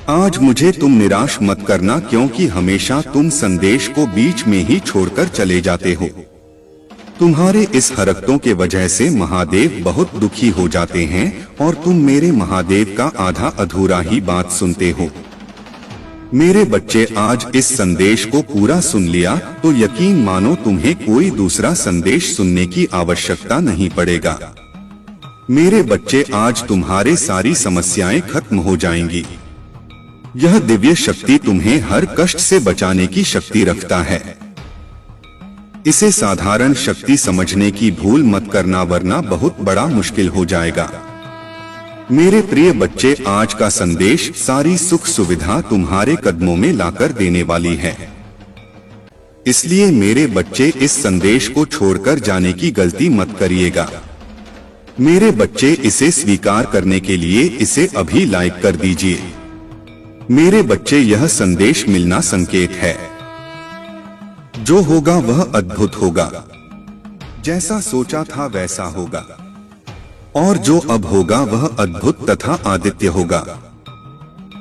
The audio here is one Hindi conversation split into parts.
आज मुझे तुम निराश मत करना, क्योंकि हमेशा तुम संदेश को बीच में ही छोड़कर चले जाते हो। तुम्हारे इस हरकतों के वजह से महादेव बहुत दुखी हो जाते हैं और तुम मेरे महादेव का आधा अधूरा ही बात सुनते हो। मेरे बच्चे, आज इस संदेश को पूरा सुन लिया तो यकीन मानो तुम्हें कोई दूसरा संदेश सुनने की आवश्यकता नहीं पड़ेगा। मेरे बच्चे, आज तुम्हारे सारी समस्याएं खत्म हो जाएंगी। यह दिव्य शक्ति तुम्हें हर कष्ट से बचाने की शक्ति रखता है। इसे साधारण शक्ति समझने की भूल मत करना, वरना बहुत बड़ा मुश्किल हो जाएगा। मेरे प्रिय बच्चे, आज का संदेश सारी सुख सुविधा तुम्हारे कदमों में लाकर देने वाली है। इसलिए मेरे बच्चे, इस संदेश को छोड़कर जाने की गलती मत करिएगा। मेरे बच्चे, इसे स्वीकार करने के लिए इसे अभी लाइक कर दीजिए। मेरे बच्चे, यह संदेश मिलना संकेत है। जो होगा वह अद्भुत होगा। जैसा सोचा था वैसा होगा, और जो अब होगा वह अद्भुत तथा आदित्य होगा।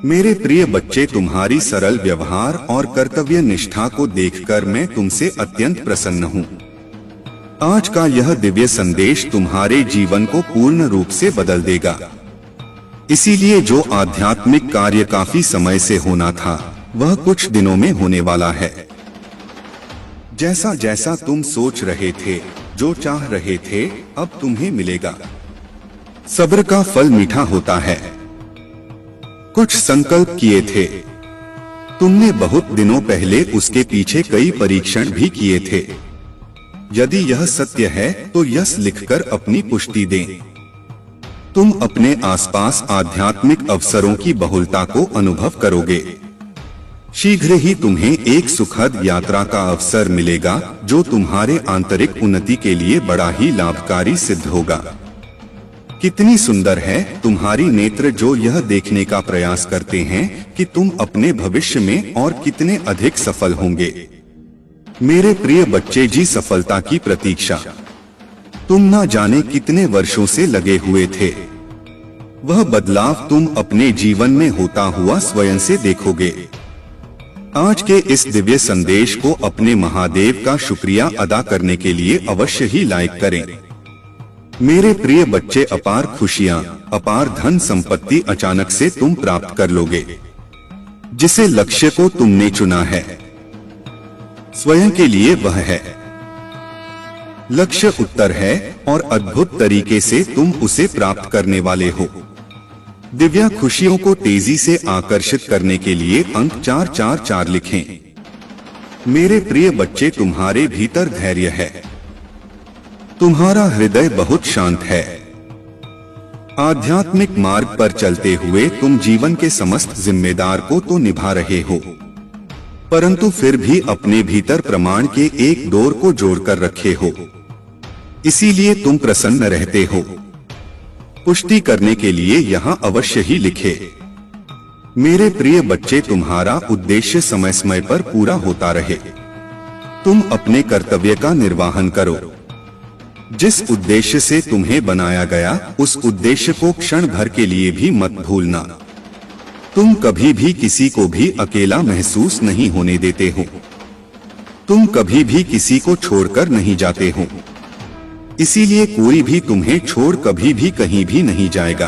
मेरे प्रिय बच्चे, तुम्हारी सरल व्यवहार और कर्तव्य निष्ठा को देखकर मैं तुमसे अत्यंत प्रसन्न हूँ। आज का यह दिव्य संदेश तुम्हारे जीवन को पूर्ण रूप से बदल देगा। इसीलिए जो आध्यात्मिक कार्य काफी समय से होना था, वह कुछ दिनों में होने वाला है। जैसा जैसा तुम सोच रहे थे, जो चाह रहे थे, अब तुम्हें मिलेगा। सब्र का फल मीठा होता है। कुछ संकल्प किए थे तुमने बहुत दिनों पहले, उसके पीछे कई परीक्षण भी किए थे। यदि यह सत्य है तो यस लिखकर अपनी पुष्टि दें। तुम अपने आसपास आध्यात्मिक अवसरों की बहुलता को अनुभव करोगे। शीघ्र ही तुम्हें एक सुखद यात्रा का अवसर मिलेगा, जो तुम्हारे आंतरिक उन्नति के लिए बड़ा ही लाभकारी सिद्ध होगा। कितनी सुंदर है तुम्हारी नेत्र, जो यह देखने का प्रयास करते हैं कि तुम अपने भविष्य में और कितने अधिक सफल होंगे। मेरे प्रिय बच्चे जी, सफलता की प्रतीक्षा तुम ना जाने कितने वर्षों से लगे हुए थे। वह बदलाव तुम अपने जीवन में होता हुआ स्वयं से देखोगे। आज के इस दिव्य संदेश को अपने महादेव का शुक्रिया अदा करने के लिए अवश्य ही लाइक करें। मेरे प्रिय बच्चे, अपार खुशियां, अपार धन संपत्ति अचानक से तुम प्राप्त कर लोगे। जिसे लक्ष्य को तुमने चुना है, स्वयं के लिए वह है। लक्ष्य उत्तर है और अद्भुत तरीके से तुम उसे प्राप्त करने वाले हो। दिव्य खुशियों को तेजी से आकर्षित करने के लिए अंक 444 लिखें। मेरे प्रिय बच्चे, तुम्हारे भीतर धैर्य है। तुम्हारा हृदय बहुत शांत है। आध्यात्मिक मार्ग पर चलते हुए तुम जीवन के समस्त जिम्मेदार को तो निभा रहे हो, परंतु फिर भी अपने भीतर प्रमाण के एक डोर को जोड़कर रखे हो। इसीलिए तुम प्रसन्न रहते हो। पुष्टि करने के लिए यहाँ अवश्य ही लिखे। मेरे प्रिय बच्चे, तुम्हारा उद्देश्य समय समय पर पूरा होता रहे। तुम अपने कर्तव्य का निर्वहन करो। जिस उद्देश्य से तुम्हें बनाया गया, उस उद्देश्य को क्षण भर के लिए भी मत भूलना। तुम कभी भी किसी को भी अकेला महसूस नहीं होने देते हो। तुम कभी भी किसी को छोड़कर नहीं जाते हो। इसीलिए कोई भी तुम्हें छोड़ कभी भी कहीं भी नहीं जाएगा।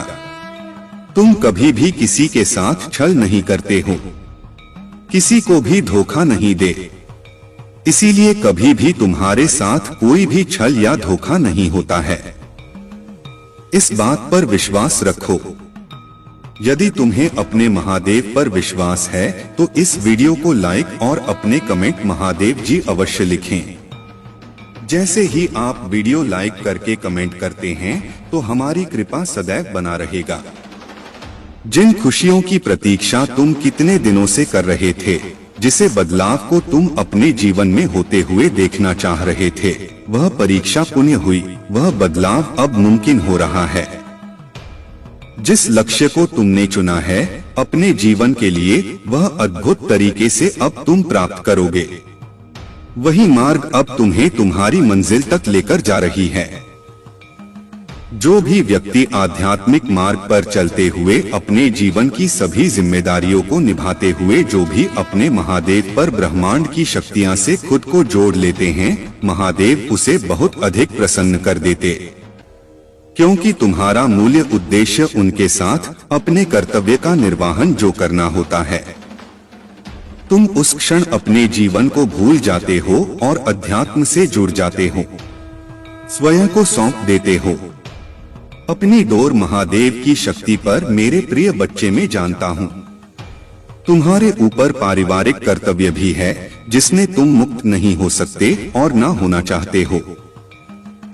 तुम कभी भी किसी के साथ छल नहीं करते हो, किसी को भी धोखा नहीं दे। इसीलिए कभी भी तुम्हारे साथ कोई भी छल या धोखा नहीं होता है। इस बात पर विश्वास रखो। यदि तुम्हें अपने महादेव पर विश्वास है तो इस वीडियो को लाइक और अपने कमेंट महादेव जी अवश्य लिखें। जैसे ही आप वीडियो लाइक करके कमेंट करते हैं तो हमारी कृपा सदैव बना रहेगा। जिन खुशियों की प्रतीक्षा तुम कितने दिनों से कर रहे थे, जिसे बदलाव को तुम अपने जीवन में होते हुए देखना चाह रहे थे, वह परीक्षा पुण्य हुई। वह बदलाव अब मुमकिन हो रहा है। जिस लक्ष्य को तुमने चुना है अपने जीवन के लिए, वह अद्भुत तरीके से अब तुम प्राप्त करोगे। वही मार्ग अब तुम्हें तुम्हारी मंजिल तक लेकर जा रही है। जो भी व्यक्ति आध्यात्मिक मार्ग पर चलते हुए अपने जीवन की सभी जिम्मेदारियों को निभाते हुए जो भी अपने महादेव पर ब्रह्मांड की शक्तियां से खुद को जोड़ लेते हैं, महादेव उसे बहुत अधिक प्रसन्न कर देते, क्योंकि तुम्हारा मूल्य उद्देश्य उनके साथ अपने कर्तव्य का निर्वहन जो करना होता है। तुम उस क्षण अपने जीवन को भूल जाते हो और अध्यात्म से जुड़ जाते हो, स्वयं को सौंप देते हो। अपनी डोर महादेव की शक्ति पर मेरे प्रिय बच्चे में जानता हूँ। तुम्हारे ऊपर पारिवारिक कर्तव्य भी है जिसमें तुम मुक्त नहीं हो सकते और ना होना चाहते हो।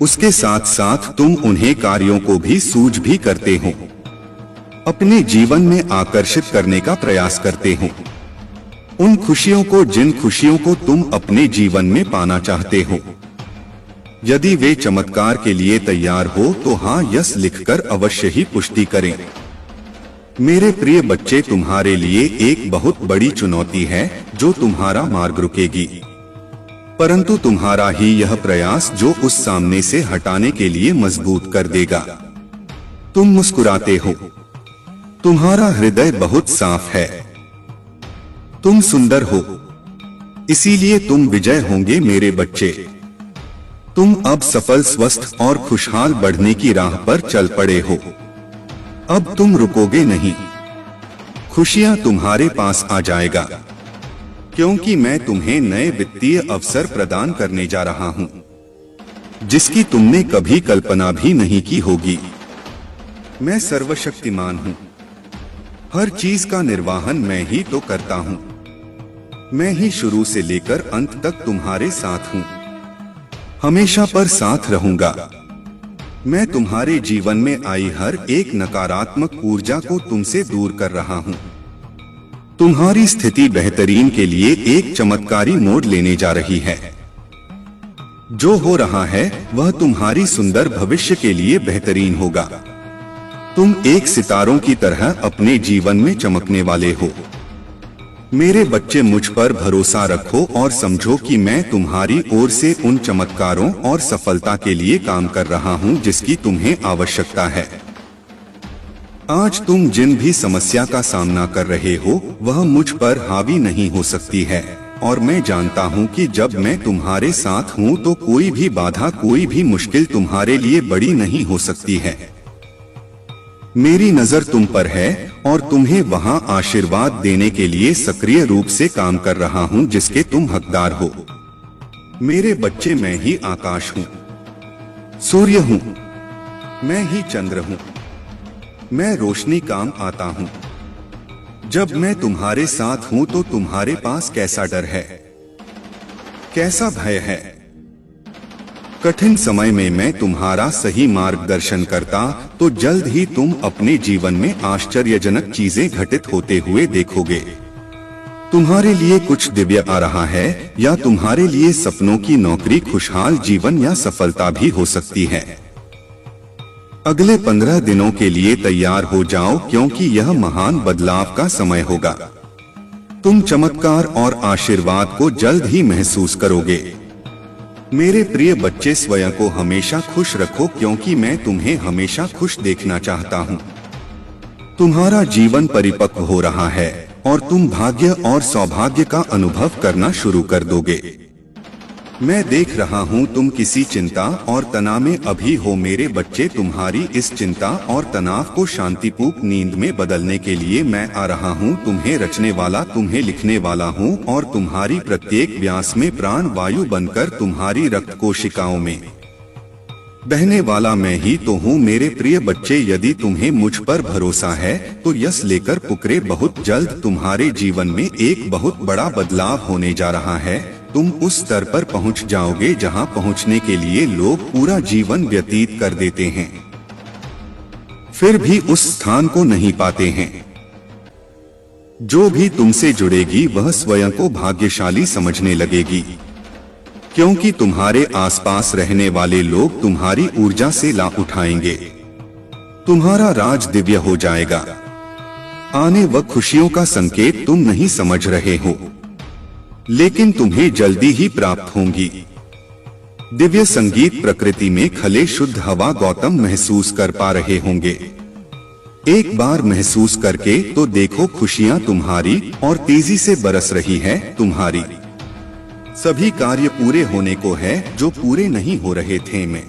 उसके साथ साथ तुम उन्हें कार्यों को भी सूझ भी करते हो, अपने जीवन में आकर्षित करने का प्रयास करते हो। उन खुशियों को जिन खुशियों को तुम अपने जीवन में पाना चाहते हो। यदि वे चमत्कार के लिए तैयार हो तो हाँ यस लिखकर अवश्य ही पुष्टि करें। मेरे प्रिय बच्चे, तुम्हारे लिए एक बहुत बड़ी चुनौती है जो तुम्हारा मार्ग रुकेगी, परंतु तुम्हारा ही यह प्रयास जो उस सामने से हटाने के लिए मजबूत कर देगा। तुम मुस्कुराते हो, तुम्हारा हृदय बहुत साफ है, तुम सुंदर हो, इसीलिए तुम विजय होंगे मेरे बच्चे। तुम अब सफल, स्वस्थ और खुशहाल बढ़ने की राह पर चल पड़े हो। अब तुम रुकोगे नहीं, खुशियां तुम्हारे पास आ जाएगा, क्योंकि मैं तुम्हें नए वित्तीय अवसर प्रदान करने जा रहा हूं, जिसकी तुमने कभी कल्पना भी नहीं की होगी। मैं सर्वशक्तिमान हूं, हर चीज का निर्वहन मैं ही तो करता हूं। मैं ही शुरू से लेकर अंत तक तुम्हारे साथ हूं, हमेशा पर साथ रहूंगा। मैं तुम्हारे जीवन में आई हर एक नकारात्मक ऊर्जा को तुमसे दूर कर रहा हूं। तुम्हारी स्थिति बेहतरीन के लिए एक चमत्कारी मोड़ लेने जा रही है। जो हो रहा है वह तुम्हारी सुंदर भविष्य के लिए बेहतरीन होगा। तुम एक सितारों की तरह अपने जीवन में चमकने वाले हो। मेरे बच्चे, मुझ पर भरोसा रखो और समझो कि मैं तुम्हारी ओर से उन चमत्कारों और सफलता के लिए काम कर रहा हूं जिसकी तुम्हें आवश्यकता है। आज तुम जिन भी समस्या का सामना कर रहे हो वह मुझ पर हावी नहीं हो सकती है, और मैं जानता हूं कि जब मैं तुम्हारे साथ हूं तो कोई भी बाधा, कोई भी मुश्किल तुम्हारे लिए बड़ी नहीं हो सकती है। मेरी नजर तुम पर है और तुम्हें वहां आशीर्वाद देने के लिए सक्रिय रूप से काम कर रहा हूं जिसके तुम हकदार हो। मेरे बच्चे, मैं ही आकाश हूं, सूर्य हूं, मैं ही चंद्र हूं, मैं रोशनी काम आता हूं। जब मैं तुम्हारे साथ हूं तो तुम्हारे पास कैसा डर है, कैसा भय है। कठिन समय में मैं तुम्हारा सही मार्गदर्शन करता तो जल्द ही तुम अपने जीवन में आश्चर्यजनक चीजें घटित होते हुए देखोगे। तुम्हारे लिए कुछ दिव्य आ रहा है, या तुम्हारे लिए सपनों की नौकरी, खुशहाल जीवन या सफलता भी हो सकती है। अगले 15 दिनों के लिए तैयार हो जाओ, क्योंकि यह महान बदलाव का समय होगा। तुम चमत्कार और आशीर्वाद को जल्द ही महसूस करोगे। मेरे प्रिय बच्चे, स्वयं को हमेशा खुश रखो, क्योंकि मैं तुम्हें हमेशा खुश देखना चाहता हूँ। तुम्हारा जीवन परिपक्व हो रहा है और तुम भाग्य और सौभाग्य का अनुभव करना शुरू कर दोगे। मैं देख रहा हूँ तुम किसी चिंता और तनाव में अभी हो मेरे बच्चे। तुम्हारी इस चिंता और तनाव को शांतिपूर्ण नींद में बदलने के लिए मैं आ रहा हूँ। तुम्हें रचने वाला, तुम्हें लिखने वाला हूँ और तुम्हारी प्रत्येक व्यास में प्राण वायु बनकर तुम्हारी रक्त कोशिकाओं में बहने वाला मैं ही तो हूँ मेरे प्रिय बच्चे। यदि तुम्हें मुझ पर भरोसा है तो यस लेकर पुकारे। बहुत जल्द तुम्हारे जीवन में एक बहुत बड़ा बदलाव होने जा रहा है। तुम उस स्तर पर पहुंच जाओगे जहां पहुंचने के लिए लोग पूरा जीवन व्यतीत कर देते हैं, फिर भी उस स्थान को नहीं पाते हैं। जो भी तुमसे जुड़ेगी वह स्वयं को भाग्यशाली समझने लगेगी, क्योंकि तुम्हारे आसपास रहने वाले लोग तुम्हारी ऊर्जा से लाभ उठाएंगे। तुम्हारा राज दिव्य हो जाएगा। आने वह खुशियों का संकेत तुम नहीं समझ रहे हो, लेकिन तुम्हें जल्दी ही प्राप्त होंगी। दिव्य संगीत प्रकृति में खले शुद्ध हवा गौतम महसूस कर पा रहे होंगे। एक बार महसूस करके तो देखो, खुशियां तुम्हारी और तेजी से बरस रही है तुम्हारी। सभी कार्य पूरे होने को है जो पूरे नहीं हो रहे थे। मैं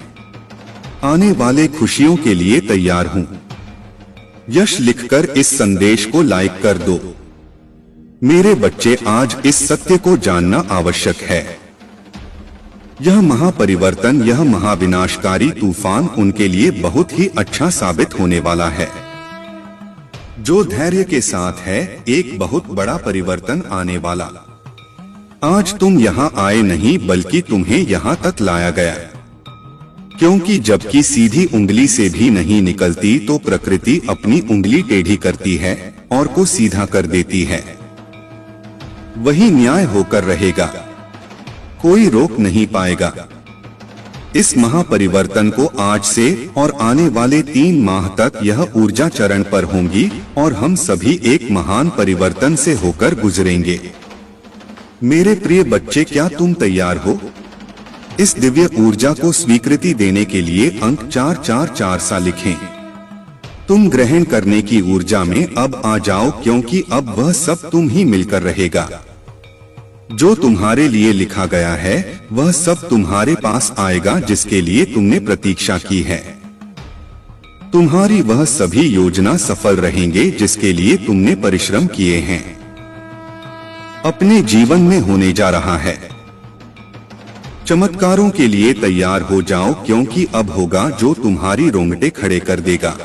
आने वाले खुशियों के लिए तैयार हूँ। यश लिखकर इस संदेश को लाइक कर दो। मेरे बच्चे, आज इस सत्य को जानना आवश्यक है। यह महापरिवर्तन, यह महाविनाशकारी तूफान उनके लिए बहुत ही अच्छा साबित होने वाला है। जो धैर्य के साथ है, एक बहुत बड़ा परिवर्तन आने वाला। आज तुम यहाँ आए नहीं, बल्कि तुम्हें यहाँ तक लाया गया, क्योंकि जबकि सीधी उंगली से भी नहीं निकलती तो प्रकृति अपनी उंगली टेढ़ी करती है और को सीधा कर देती है। वही न्याय होकर रहेगा, कोई रोक नहीं पाएगा। इस महापरिवर्तन को आज से और आने वाले 3 माह तक यह ऊर्जा चरण पर होंगी और हम सभी एक महान परिवर्तन से होकर गुजरेंगे। मेरे प्रिय बच्चे, क्या तुम तैयार हो? इस दिव्य ऊर्जा को स्वीकृति देने के लिए अंक 444 सा लिखें। तुम ग्रहण करने की ऊर्जा में अब आ जाओ, क्योंकि अब वह सब तुम ही मिलकर रहेगा। जो तुम्हारे लिए लिखा गया है वह सब तुम्हारे पास आएगा, जिसके लिए तुमने प्रतीक्षा की है। तुम्हारी वह सभी योजना सफल रहेंगे जिसके लिए तुमने परिश्रम किए हैं। अपने जीवन में होने जा रहा है। चमत्कारों के लिए तैयार हो जाओ, क्योंकि अब होगा जो तुम्हारी रोंगटे खड़े कर देगा।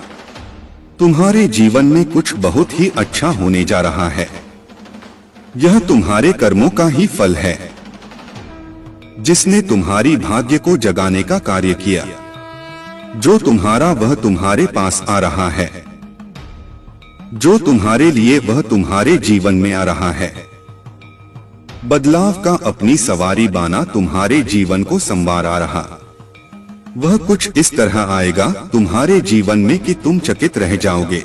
तुम्हारे जीवन में कुछ बहुत ही अच्छा होने जा रहा है। यह तुम्हारे कर्मों का ही फल है, जिसने तुम्हारी भाग्य को जगाने का कार्य किया। जो तुम्हारा वह तुम्हारे पास आ रहा है, जो तुम्हारे लिए वह तुम्हारे जीवन में आ रहा है। बदलाव का अपनी सवारी बाना तुम्हारे जीवन को संवार आ रहा। वह कुछ इस तरह आएगा तुम्हारे जीवन में कि तुम चकित रह जाओगे।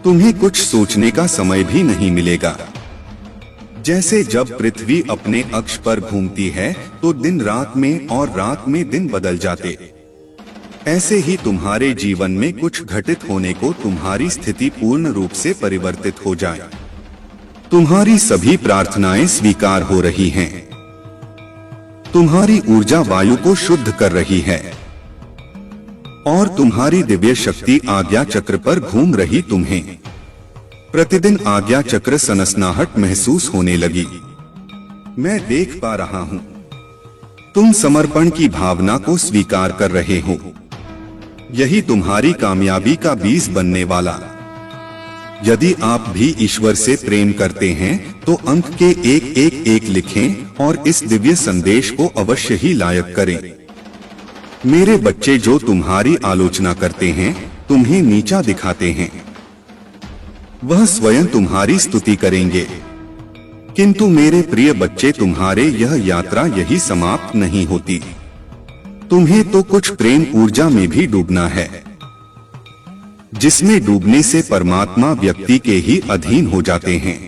तुम्हें कुछ सोचने का समय भी नहीं मिलेगा। जैसे जब पृथ्वी अपने अक्ष पर घूमती है तो दिन रात में और रात में दिन बदल जाते, ऐसे ही तुम्हारे जीवन में कुछ घटित होने को तुम्हारी स्थिति पूर्ण रूप से परिवर्तित हो जाए। तुम्हारी सभी प्रार्थनाएं स्वीकार हो रही हैं। तुम्हारी ऊर्जा वायु को शुद्ध कर रही है और तुम्हारी दिव्य शक्ति आज्ञा चक्र पर घूम रही। तुम्हें प्रतिदिन आज्ञा चक्र सनसनाहट महसूस होने लगी। मैं देख पा रहा हूँ तुम समर्पण की भावना को स्वीकार कर रहे हो। यही तुम्हारी कामयाबी का बीज बनने वाला। यदि आप भी ईश्वर से प्रेम करते हैं तो अंक के 111 लिखें और इस दिव्य संदेश को अवश्य ही लायक करें। मेरे बच्चे, जो तुम्हारी आलोचना करते हैं, तुम्हें नीचा दिखाते हैं, वह स्वयं तुम्हारी स्तुति करेंगे। किंतु मेरे प्रिय बच्चे, तुम्हारे यह यात्रा यही समाप्त नहीं होती। तुम्हें तो कुछ प्रेम ऊर्जा में भी डूबना है, जिसमें डूबने से परमात्मा व्यक्ति के ही अधीन हो जाते हैं।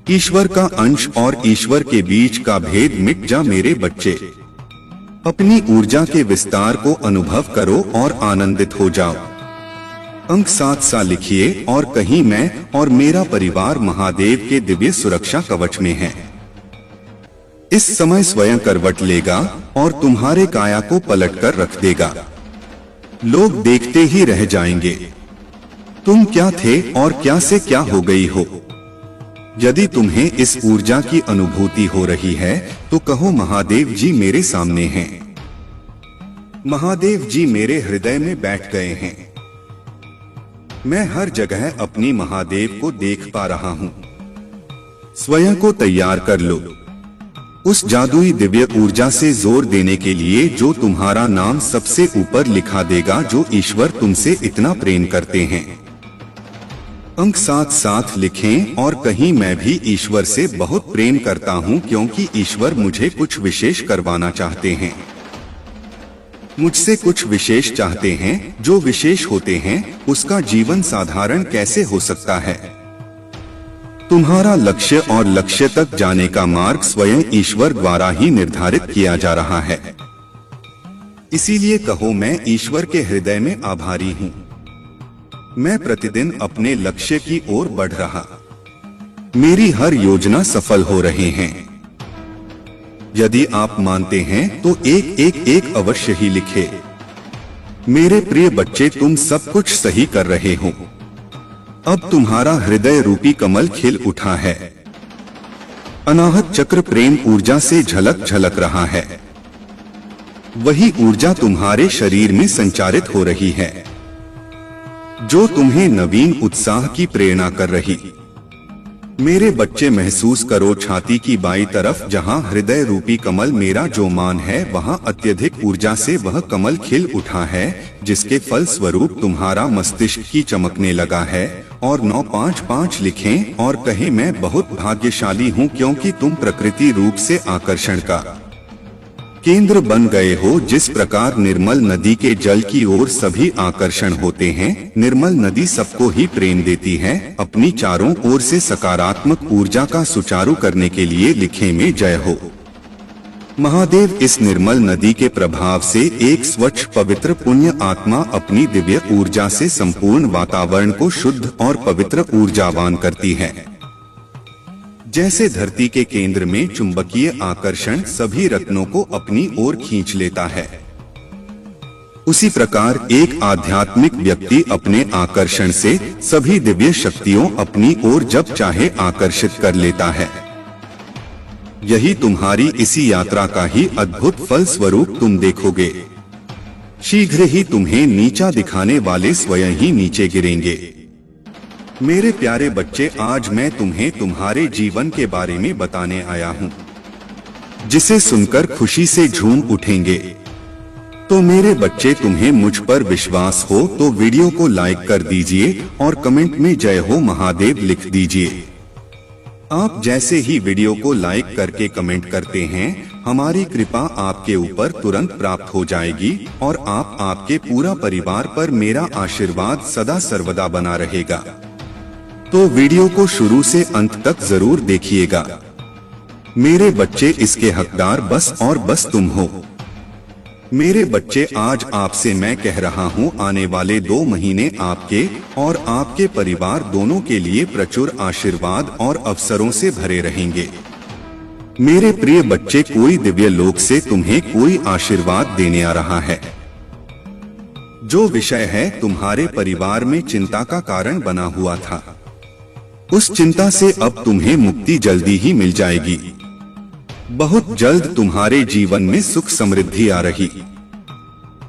ईश्वर का अंश और ईश्वर के बीच का भेद मिट जा मेरे बच्चे। अपनी ऊर्जा के विस्तार को अनुभव करो और आनंदित हो जाओ। अंक 7 सा लिखिए और कहीं मैं और मेरा परिवार महादेव के दिव्य सुरक्षा कवच में है। इस समय स्वयं करवट लेगा और तुम्हारे काया को पलटकर रख देगा। लोग देखते ही रह जाएंगे तुम क्या थे और क्या से क्या हो गई हो। यदि तुम्हें इस ऊर्जा की अनुभूति हो रही है तो कहो, महादेव जी मेरे सामने हैं। महादेव जी मेरे हृदय में बैठ गए हैं। मैं हर जगह अपनी महादेव को देख पा रहा हूँ। स्वयं को तैयार कर लो उस जादुई दिव्य ऊर्जा से जोर देने के लिए जो तुम्हारा नाम सबसे ऊपर लिखा देगा, जो ईश्वर तुमसे इतना प्रेम करते हैं। अंक 7 लिखें और कहीं मैं भी ईश्वर से बहुत प्रेम करता हूँ, क्योंकि ईश्वर मुझे कुछ विशेष करवाना चाहते हैं। मुझसे कुछ विशेष चाहते हैं। जो विशेष होते हैं उसका जीवन साधारण कैसे हो सकता है। तुम्हारा लक्ष्य और लक्ष्य तक जाने का मार्ग स्वयं ईश्वर द्वारा ही निर्धारित किया जा रहा है। इसीलिए कहो, मैं ईश्वर के हृदय में आभारी हूँ। मैं प्रतिदिन अपने लक्ष्य की ओर बढ़ रहा, मेरी हर योजना सफल हो रही है। यदि आप मानते हैं तो एक अवश्य ही लिखे। मेरे प्रिय बच्चे, तुम सब कुछ सही कर रहे हो। अब तुम्हारा हृदय रूपी कमल खिल उठा है। अनाहत चक्र प्रेम ऊर्जा से झलक झलक रहा है। वही ऊर्जा तुम्हारे शरीर में संचारित हो रही है, जो तुम्हें नवीन उत्साह की प्रेरणा कर रही। मेरे बच्चे, महसूस करो छाती की बाईं तरफ, जहां हृदय रूपी कमल मेरा जो मान है, वहां अत्यधिक ऊर्जा से वह कमल खिल उठा है, जिसके फल स्वरूप तुम्हारा मस्तिष्क की चमकने लगा है। और 955 लिखें और कहें, मैं बहुत भाग्यशाली हूं, क्योंकि तुम प्रकृति रूप से आकर्षण का केंद्र बन गए हो। जिस प्रकार निर्मल नदी के जल की ओर सभी आकर्षण होते हैं, निर्मल नदी सबको ही प्रेम देती है। अपनी चारों ओर से सकारात्मक ऊर्जा का सुचारू करने के लिए लिखे में जय हो। महादेव, इस निर्मल नदी के प्रभाव से एक स्वच्छ पवित्र पुण्य आत्मा अपनी दिव्य ऊर्जा से संपूर्ण वातावरण को शुद्ध और पवित्र ऊर्जावान करती है। जैसे धरती के केंद्र में चुंबकीय आकर्षण सभी रत्नों को अपनी ओर खींच लेता है, उसी प्रकार एक आध्यात्मिक व्यक्ति अपने आकर्षण से सभी दिव्य शक्तियों अपनी ओर जब चाहे आकर्षित कर लेता है। यही तुम्हारी इसी यात्रा का ही अद्भुत फल स्वरूप तुम देखोगे। शीघ्र ही तुम्हें नीचा दिखाने वाले स्वयं ही नीचे गिरेंगे। मेरे प्यारे बच्चे, आज मैं तुम्हें तुम्हारे जीवन के बारे में बताने आया हूँ, जिसे सुनकर खुशी से झूम उठेंगे। तो मेरे बच्चे, तुम्हें मुझ पर विश्वास हो तो वीडियो को लाइक कर दीजिए और कमेंट में जय हो महादेव लिख दीजिए। आप जैसे ही वीडियो को लाइक करके कमेंट करते हैं, हमारी कृपा आपके ऊपर तुरंत प्राप्त हो जाएगी और आपके पूरा परिवार पर मेरा आशीर्वाद सदा सर्वदा बना रहेगा। तो वीडियो को शुरू से अंत तक जरूर देखिएगा। मेरे बच्चे, इसके हकदार बस और बस तुम हो। मेरे बच्चे, आज आपसे मैं कह रहा हूँ, आने वाले 2 महीने आपके और आपके परिवार दोनों के लिए प्रचुर आशीर्वाद और अवसरों से भरे रहेंगे। मेरे प्रिय बच्चे, कोई दिव्य लोक से तुम्हें कोई आशीर्वाद देने आ रहा है। जो विषय है तुम्हारे परिवार में चिंता का कारण बना हुआ था, उस चिंता से अब तुम्हें मुक्ति जल्दी ही मिल जाएगी। बहुत जल्द तुम्हारे जीवन में सुख समृद्धि आ रही।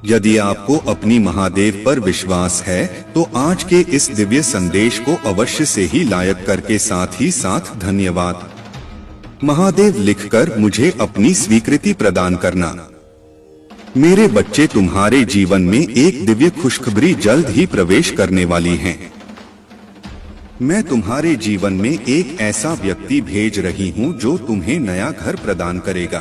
यदि आपको अपनी महादेव पर विश्वास है तो आज के इस दिव्य संदेश को अवश्य से ही लाइक करके साथ ही साथ धन्यवाद महादेव लिखकर मुझे अपनी स्वीकृति प्रदान करना। मेरे बच्चे, तुम्हारे जीवन में एक दिव्य खुशखबरी जल्द ही प्रवेश करने वाली है। मैं तुम्हारे जीवन में एक ऐसा व्यक्ति भेज रही हूँ जो तुम्हें नया घर प्रदान करेगा।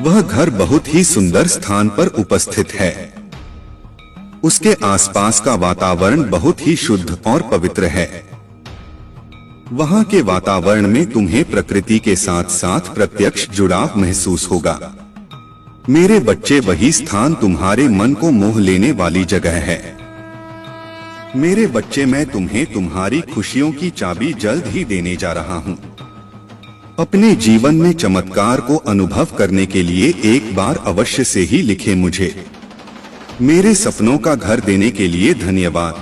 वह घर बहुत ही सुंदर स्थान पर उपस्थित है। उसके आसपास का वातावरण बहुत ही शुद्ध और पवित्र है। वहाँ के वातावरण में तुम्हें प्रकृति के साथ साथ प्रत्यक्ष जुड़ाव महसूस होगा। मेरे बच्चे, वही स्थान तुम्हारे मन को मोह लेने वाली जगह है। मेरे बच्चे, मैं तुम्हें तुम्हारी खुशियों की चाबी जल्द ही देने जा रहा हूँ। अपने जीवन में चमत्कार को अनुभव करने के लिए एक बार अवश्य से ही लिखे मुझे। मेरे सपनों का घर देने के लिए धन्यवाद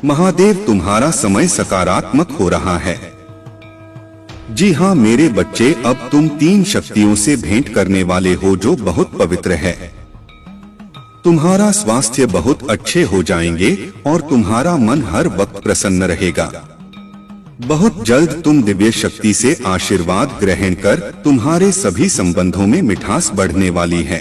महादेव। तुम्हारा समय सकारात्मक हो रहा है। जी हाँ मेरे बच्चे, अब तुम 3 शक्तियों से भेंट करने वाले हो जो बहुत पवित्र है। तुम्हारा स्वास्थ्य बहुत अच्छे हो जाएंगे और तुम्हारा मन हर वक्त प्रसन्न रहेगा। बहुत जल्द तुम दिव्य शक्ति से आशीर्वाद ग्रहण कर तुम्हारे सभी संबंधों में मिठास बढ़ने वाली है।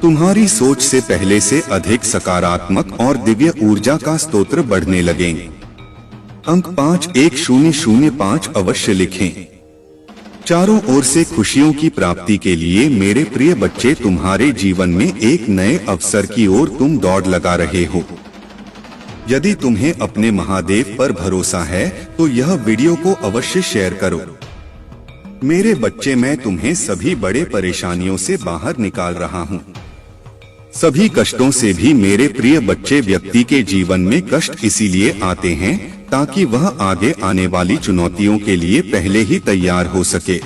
तुम्हारी सोच से पहले से अधिक सकारात्मक और दिव्य ऊर्जा का स्तोत्र बढ़ने लगेंगे। अंक 51005 अवश्य लिखें। चारों ओर से खुशियों की प्राप्ति के लिए मेरे प्रिय बच्चे, तुम्हारे जीवन में एक नए अवसर की ओर तुम दौड़ लगा रहे हो। यदि तुम्हें अपने महादेव पर भरोसा है तो यह वीडियो को अवश्य शेयर करो। मेरे बच्चे, मैं तुम्हें सभी बड़े परेशानियों से बाहर निकाल रहा हूँ। सभी कष्टों से भी मेरे प्रिय बच्चे, व्यक्ति के जीवन में कष्ट इसीलिए आते हैं ताकि वह आगे आने वाली चुनौतियों के लिए पहले ही तैयार हो सके।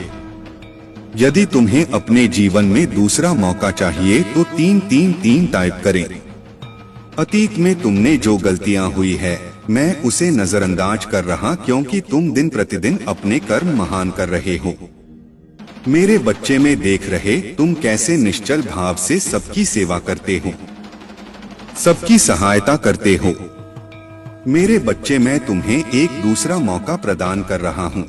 यदि तुम्हें अपने जीवन में दूसरा मौका चाहिए तो 333 टाइप करें। अतीत में तुमने जो गलतियां हुई है मैं उसे नजरअंदाज कर रहा, क्योंकि तुम दिन प्रतिदिन अपने कर्म महान कर रहे हो। मेरे बच्चे, में देख रहे तुम कैसे निश्चल भाव से सबकी सेवा करते हो, सबकी सहायता करते हो। मेरे बच्चे, मैं तुम्हें एक दूसरा मौका प्रदान कर रहा हूँ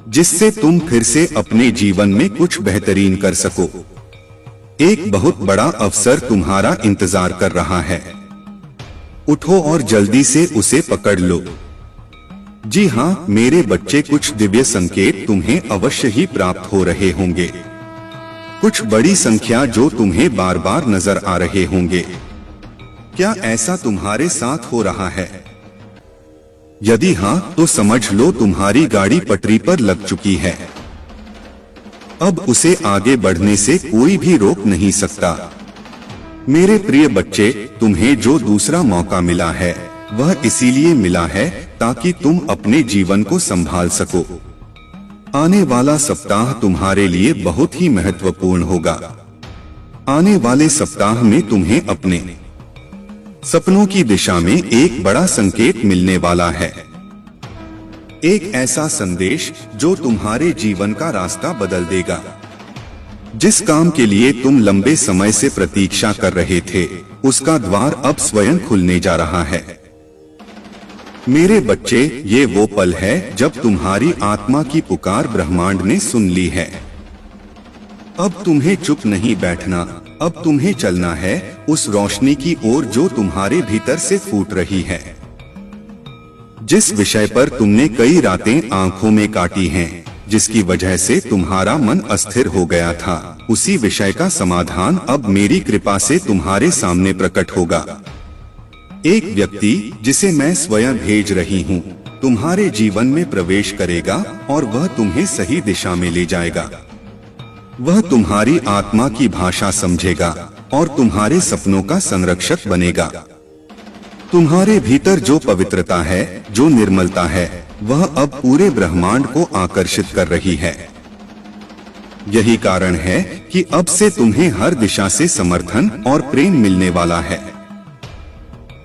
जिससे तुम फिर से अपने जीवन में कुछ बेहतरीन कर सको। एक बहुत बड़ा अवसर तुम्हारा इंतजार कर रहा है। उठो और जल्दी से उसे पकड़ लो। जी हाँ मेरे बच्चे, कुछ दिव्य संकेत तुम्हें अवश्य ही प्राप्त हो रहे होंगे। कुछ बड़ी संख्या जो तुम्हें बार बार नजर आ रहे होंगे। क्या ऐसा तुम्हारे साथ हो रहा है? यदि हाँ तो समझ लो तुम्हारी गाड़ी पटरी पर लग चुकी है। अब उसे आगे बढ़ने से कोई भी रोक नहीं सकता। मेरे प्रिय बच्चे, तुम्हें जो दूसरा मौका मिला है वह इसीलिए मिला है ताकि तुम अपने जीवन को संभाल सको। आने वाला सप्ताह तुम्हारे लिए बहुत ही महत्वपूर्ण होगा। आने वाले सप्ताह में तुम्हें अपने सपनों की दिशा में एक बड़ा संकेत मिलने वाला है। एक ऐसा संदेश जो तुम्हारे जीवन का रास्ता बदल देगा। जिस काम के लिए तुम लंबे समय से प्रतीक्षा कर रहे थे उसका द्वार अब स्वयं खुलने जा रहा है। मेरे बच्चे, ये वो पल है जब तुम्हारी आत्मा की पुकार ब्रह्मांड ने सुन ली है। अब तुम्हें चुप नहीं बैठना, अब तुम्हें चलना है उस रोशनी की ओर जो तुम्हारे भीतर से फूट रही है। जिस विषय पर तुमने कई रातें आंखों में काटी हैं, जिसकी वजह से तुम्हारा मन अस्थिर हो गया था, उसी विषय का समाधान अब मेरी कृपा से तुम्हारे सामने प्रकट होगा। एक व्यक्ति जिसे मैं स्वयं भेज रही हूँ तुम्हारे जीवन में प्रवेश करेगा और वह तुम्हें सही दिशा में ले जाएगा। वह तुम्हारी आत्मा की भाषा समझेगा और तुम्हारे सपनों का संरक्षक बनेगा। तुम्हारे भीतर जो पवित्रता है, जो निर्मलता है, वह अब पूरे ब्रह्मांड को आकर्षित कर रही है। यही कारण है कि अब से तुम्हें हर दिशा से समर्थन और प्रेम मिलने वाला है।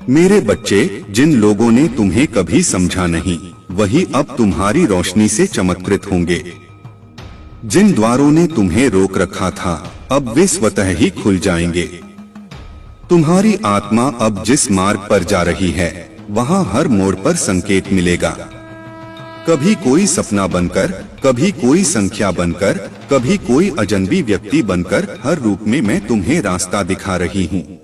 मेरे बच्चे, जिन लोगों ने तुम्हें कभी समझा नहीं, वही अब तुम्हारी रोशनी से चमत्कृत होंगे। जिन द्वारों ने तुम्हें रोक रखा था, अब वे स्वतः ही खुल जाएंगे। तुम्हारी आत्मा अब जिस मार्ग पर जा रही है, वहाँ हर मोड़ पर संकेत मिलेगा। कभी कोई सपना बनकर, कभी कोई संख्या बनकर, कभी कोई अजनबी व्यक्ति बनकर, हर रूप में मैं तुम्हें रास्ता दिखा रही हूँ।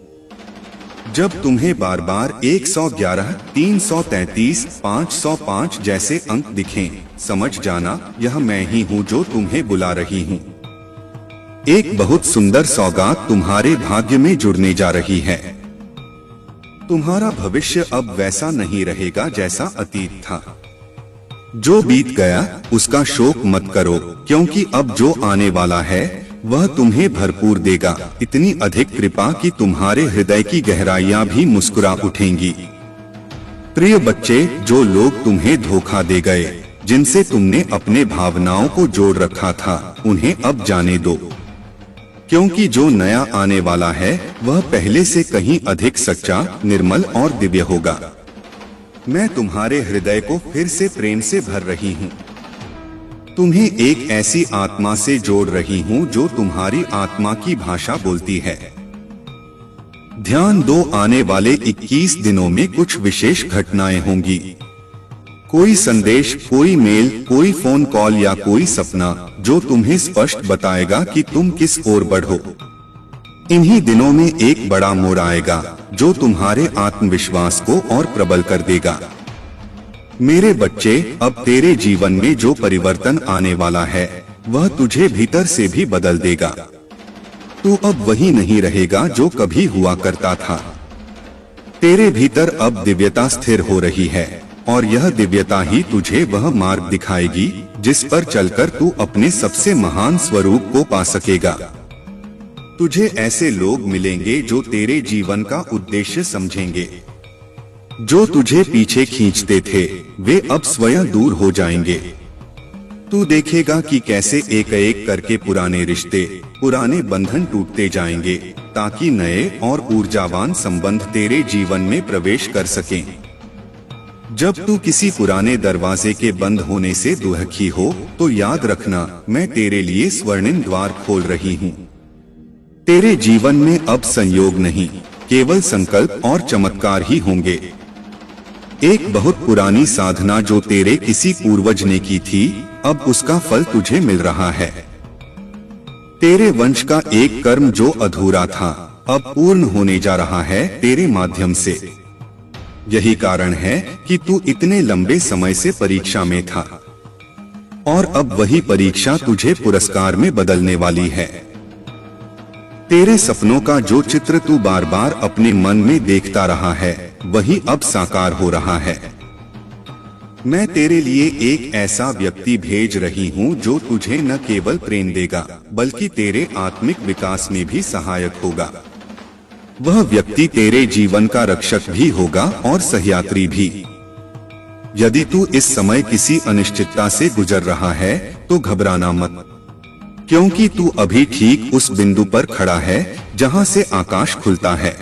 जब तुम्हें बार बार 111, 333, 505 जैसे अंक दिखें, समझ जाना यह मैं ही हूँ जो तुम्हें बुला रही हूँ। एक बहुत सुंदर सौगात तुम्हारे भाग्य में जुड़ने जा रही है। तुम्हारा भविष्य अब वैसा नहीं रहेगा जैसा अतीत था। जो बीत गया उसका शोक मत करो, क्योंकि अब जो आने वाला है वह तुम्हें भरपूर देगा। इतनी अधिक कृपा कि तुम्हारे हृदय की गहराइयां भी मुस्कुरा उठेंगी। प्रिय बच्चे, जो लोग तुम्हें धोखा दे गए, जिनसे तुमने अपने भावनाओं को जोड़ रखा था, उन्हें अब जाने दो, क्योंकि जो नया आने वाला है वह पहले से कहीं अधिक सच्चा, निर्मल और दिव्य होगा। मैं तुम्हारे हृदय को फिर से प्रेम से भर रही हूँ। तुम्हें एक ऐसी आत्मा से जोड़ रही हूँ जो तुम्हारी आत्मा की भाषा बोलती है। ध्यान दो, आने वाले 21 दिनों में कुछ विशेष घटनाएं होंगी। कोई संदेश, कोई मेल, कोई फोन कॉल या कोई सपना जो तुम्हें स्पष्ट बताएगा कि तुम किस ओर बढ़ो। इन्हीं दिनों में एक बड़ा मोड़ आएगा जो तुम्हारे आत्मविश्वास को और प्रबल कर देगा। मेरे बच्चे, अब तेरे जीवन में जो परिवर्तन आने वाला है वह तुझे भीतर से भी बदल देगा। तू अब वही नहीं रहेगा जो कभी हुआ करता था। तेरे भीतर अब दिव्यता स्थिर हो रही है और यह दिव्यता ही तुझे वह मार्ग दिखाएगी जिस पर चलकर तू अपने सबसे महान स्वरूप को पा सकेगा। तुझे ऐसे लोग मिलेंगे जो तेरे जीवन का उद्देश्य समझेंगे। जो तुझे पीछे खींचते थे वे अब स्वयं दूर हो जाएंगे। तू देखेगा कि कैसे एक एक करके पुराने रिश्ते, पुराने बंधन टूटते जाएंगे ताकि नए और ऊर्जावान संबंध तेरे जीवन में प्रवेश कर सकें। जब तू किसी पुराने दरवाजे के बंद होने से दुखी हो तो याद रखना, मैं तेरे लिए स्वर्णिम द्वार खोल रही हूँ। तेरे जीवन में अब संयोग नहीं, केवल संकल्प और चमत्कार ही होंगे। एक बहुत पुरानी साधना जो तेरे किसी पूर्वज ने की थी, अब उसका फल तुझे मिल रहा है। तेरे वंश का एक कर्म जो अधूरा था, अब पूर्ण होने जा रहा है तेरे माध्यम से। यही कारण है कि तू इतने लंबे समय से परीक्षा में था और अब वही परीक्षा तुझे पुरस्कार में बदलने वाली है। तेरे सपनों का जो चित्र तू बार बार अपने मन में देखता रहा है, वही अब साकार हो रहा है। मैं तेरे लिए एक ऐसा व्यक्ति भेज रही हूँ जो तुझे न केवल प्रेम देगा बल्कि तेरे आत्मिक विकास में भी सहायक होगा। वह व्यक्ति तेरे जीवन का रक्षक भी होगा और सहयात्री भी। यदि तू इस समय किसी अनिश्चितता से गुजर रहा है तो घबराना मत, क्योंकि तू अभी ठीक उस बिंदु पर खड़ा है जहां से आकाश खुलता है।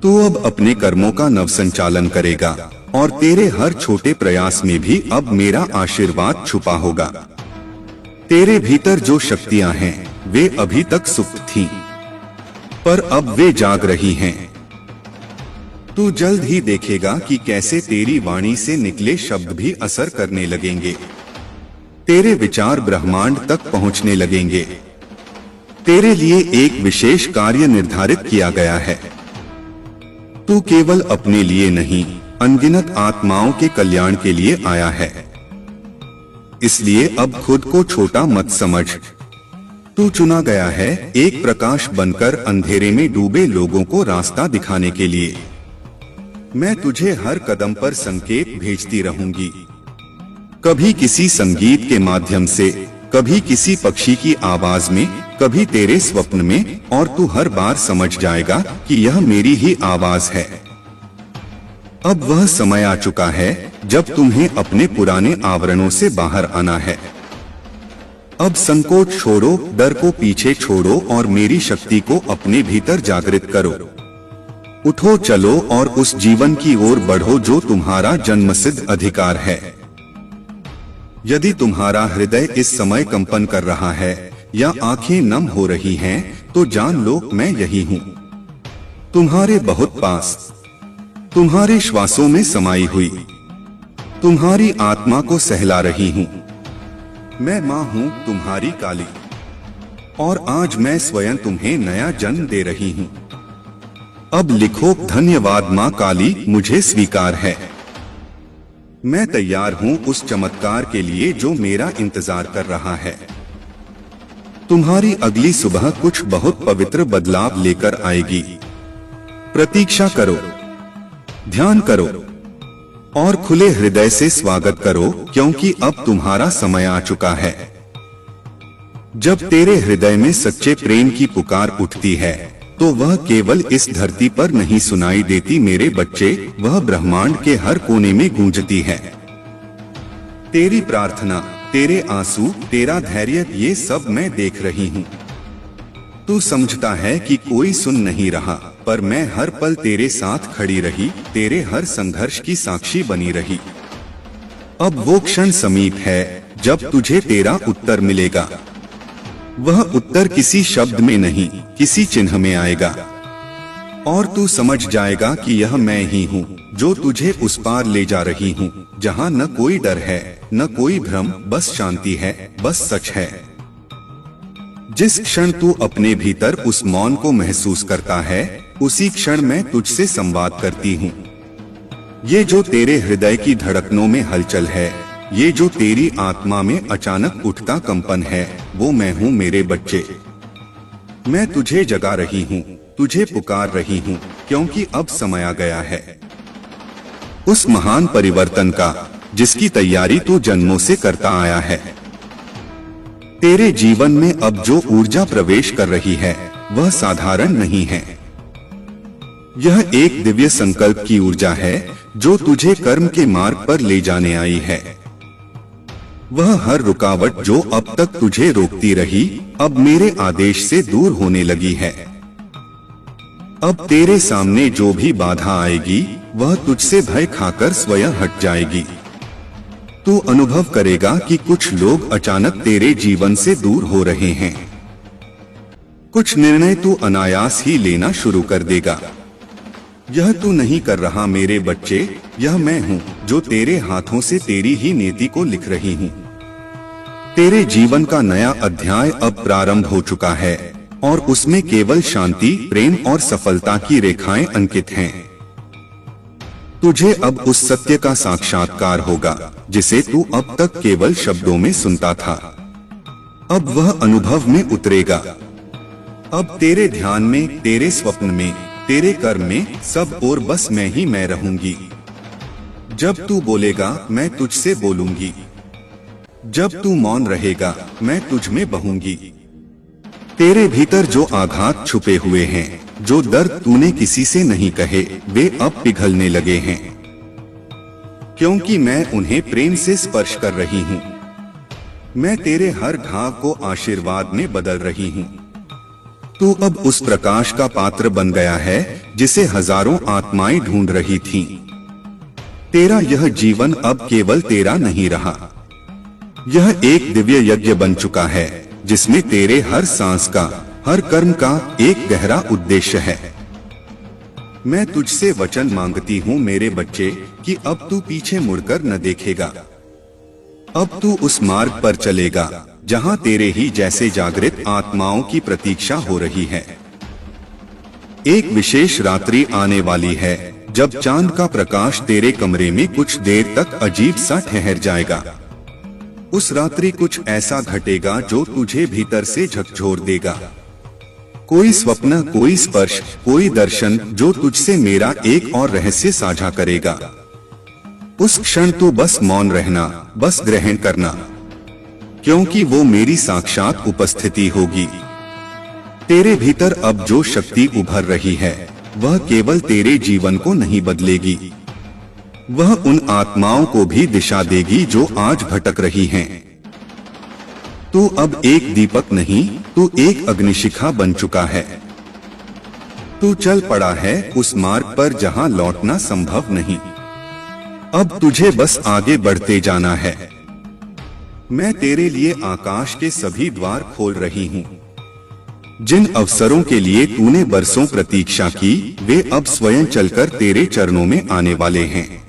तू अब अपने कर्मों का नवसंचालन करेगा और तेरे हर छोटे प्रयास में भी अब मेरा आशीर्वाद छुपा होगा। तेरे भीतर जो शक्तियां हैं वे अभी तक सुप्त थीं, पर अब वे जाग रही हैं। तू जल्द ही देखेगा कि कैसे तेरी वाणी से निकले शब्द भी असर करने लगेंगे। तेरे विचार ब्रह्मांड तक पहुंचने लगेंगे। तेरे लिए एक विशेष कार्य निर्धारित किया गया है। तू केवल अपने लिए नहीं, अनगिनत आत्माओं के कल्याण के लिए आया है। इसलिए अब खुद को छोटा मत समझ। तू चुना गया है एक प्रकाश बनकर अंधेरे में डूबे लोगों को रास्ता दिखाने के लिए। मैं तुझे हर कदम पर संकेत भेजती रहूंगी, कभी किसी संगीत के माध्यम से, कभी किसी पक्षी की आवाज में, कभी तेरे स्वप्न में, और तू हर बार समझ जाएगा कि यह मेरी ही आवाज है। अब वह समय आ चुका है जब तुम्हें अपने पुराने आवरणों से बाहर आना है। अब संकोच छोड़ो, डर को पीछे छोड़ो और मेरी शक्ति को अपने भीतर जागृत करो। उठो, चलो और उस जीवन की ओर बढ़ो जो तुम्हारा जन्मसिद्ध अधिकार है। यदि तुम्हारा हृदय इस समय कंपन कर रहा है या आंखें नम हो रही हैं, तो जान लो मैं यही हूँ, तुम्हारे बहुत पास, तुम्हारे श्वासों में समाई हुई, तुम्हारी आत्मा को सहला रही हूँ। मैं माँ हूँ तुम्हारी काली, और आज मैं स्वयं तुम्हें नया जन्म दे रही हूँ। अब लिखो, धन्यवाद माँ काली, मुझे स्वीकार है। मैं तैयार हूँ उस चमत्कार के लिए जो मेरा इंतजार कर रहा है। तुम्हारी अगली सुबह कुछ बहुत पवित्र बदलाव लेकर आएगी। प्रतीक्षा करो, ध्यान करो और खुले हृदय से स्वागत करो, क्योंकि अब तुम्हारा समय आ चुका है। जब तेरे हृदय में सच्चे प्रेम की पुकार उठती है तो वह केवल इस धरती पर नहीं सुनाई देती मेरे बच्चे, वह ब्रह्मांड के हर कोने में गूंजती है। तेरी प्रार्थना, तेरे आंसू, तेरा धैर्य, ये सब मैं देख रही हूँ। तू समझता है कि कोई सुन नहीं रहा, पर मैं हर पल तेरे साथ खड़ी रही, तेरे हर संघर्ष की साक्षी बनी रही। अब वो क्षण समीप है जब तुझे तेरा उत्तर मिलेगा। वह उत्तर किसी शब्द में नहीं, किसी चिन्ह में आएगा, और तू समझ जाएगा कि यह मैं ही हूँ जो तुझे उस पार ले जा रही हूँ, जहाँ न कोई डर है, न कोई भ्रम, बस शांति है, बस सच है। जिस क्षण तू अपने भीतर उस मौन को महसूस करता है, उसी क्षण मैं तुझसे संवाद करती हूँ। ये जो तेरे हृदय की धड़कनों में हलचल है, ये जो तेरी आत्मा में अचानक उठता कंपन है, वो मैं हूँ मेरे बच्चे। मैं तुझे जगा रही हूँ, तुझे पुकार रही हूँ। क्योंकि अब समय आ गया है उस महान परिवर्तन का जिसकी तैयारी तू जन्मों से करता आया है। तेरे जीवन में अब जो ऊर्जा प्रवेश कर रही है वह साधारण नहीं है। यह एक दिव्य संकल्प की ऊर्जा है जो तुझे कर्म के मार्ग पर ले जाने आई है। वह हर रुकावट जो अब तक तुझे रोकती रही अब मेरे आदेश से दूर होने लगी है। अब तेरे सामने जो भी बाधा आएगी वह तुझसे भय खाकर स्वयं हट जाएगी। तू अनुभव करेगा कि कुछ लोग अचानक तेरे जीवन से दूर हो रहे हैं। कुछ निर्णय तू अनायास ही लेना शुरू कर देगा। यह तू नहीं कर रहा मेरे बच्चे, यह मैं हूँ जो तेरे हाथों से तेरी ही नीति को लिख रही हूँ। तेरे जीवन का नया अध्याय अब प्रारंभ हो चुका है और उसमें केवल शांति, प्रेम और सफलता की रेखाएं अंकित हैं। तुझे अब उस सत्य का साक्षात्कार होगा जिसे तू अब तक केवल शब्दों में सुनता था। अब वह अनुभव में उतरेगा। अब तेरे ध्यान में, तेरे स्वप्न में, तेरे कर्म में सब और बस मैं ही मैं रहूंगी। जब तू बोलेगा मैं तुझसे बोलूंगी। जब तू मौन रहेगा मैं तुझ में बहूंगी। तेरे भीतर जो आघात छुपे हुए हैं, जो दर्द तूने किसी से नहीं कहे, वे अब पिघलने लगे हैं क्योंकि मैं उन्हें प्रेम से स्पर्श कर रही हूँ। मैं तेरे हर घाव को आशीर्वाद में बदल रही हूँ। तू अब उस प्रकाश का पात्र बन गया है जिसे हजारों आत्माएं ढूंढ रही थीं। तेरा यह जीवन अब केवल तेरा नहीं रहा। यह एक दिव्य यज्ञ बन चुका है जिसमें तेरे हर सांस का, हर कर्म का एक गहरा उद्देश्य है। मैं तुझसे वचन मांगती हूँ मेरे बच्चे कि अब तू पीछे मुड़कर न देखेगा। अब तू उस मार्ग पर चलेगा जहाँ तेरे ही जैसे जागृत आत्माओं की प्रतीक्षा हो रही है। एक विशेष रात्रि आने वाली है जब चांद का प्रकाश तेरे कमरे में कुछ देर तक अजीब सा ठहर जाएगा। उस रात्रि कुछ ऐसा घटेगा जो तुझे भीतर से झकझोर देगा। कोई स्वप्न, कोई स्पर्श, कोई दर्शन जो तुझसे मेरा एक और रहस्य साझा करेगा। उस क्षण तू बस मौन रहना, बस ग्रहण करना, क्योंकि वो मेरी साक्षात उपस्थिति होगी। तेरे भीतर अब जो शक्ति उभर रही है वह केवल तेरे जीवन को नहीं बदलेगी, वह उन आत्माओं को भी दिशा देगी जो आज भटक रही हैं। तू अब एक दीपक नहीं, तू एक अग्निशिखा बन चुका है। तू चल पड़ा है उस मार्ग पर जहां लौटना संभव नहीं। अब तुझे बस आगे बढ़ते जाना है। मैं तेरे लिए आकाश के सभी द्वार खोल रही हूँ। जिन अवसरों के लिए तूने बरसों प्रतीक्षा की, वे अब स्वयं चलकर तेरे चरणों में आने वाले हैं।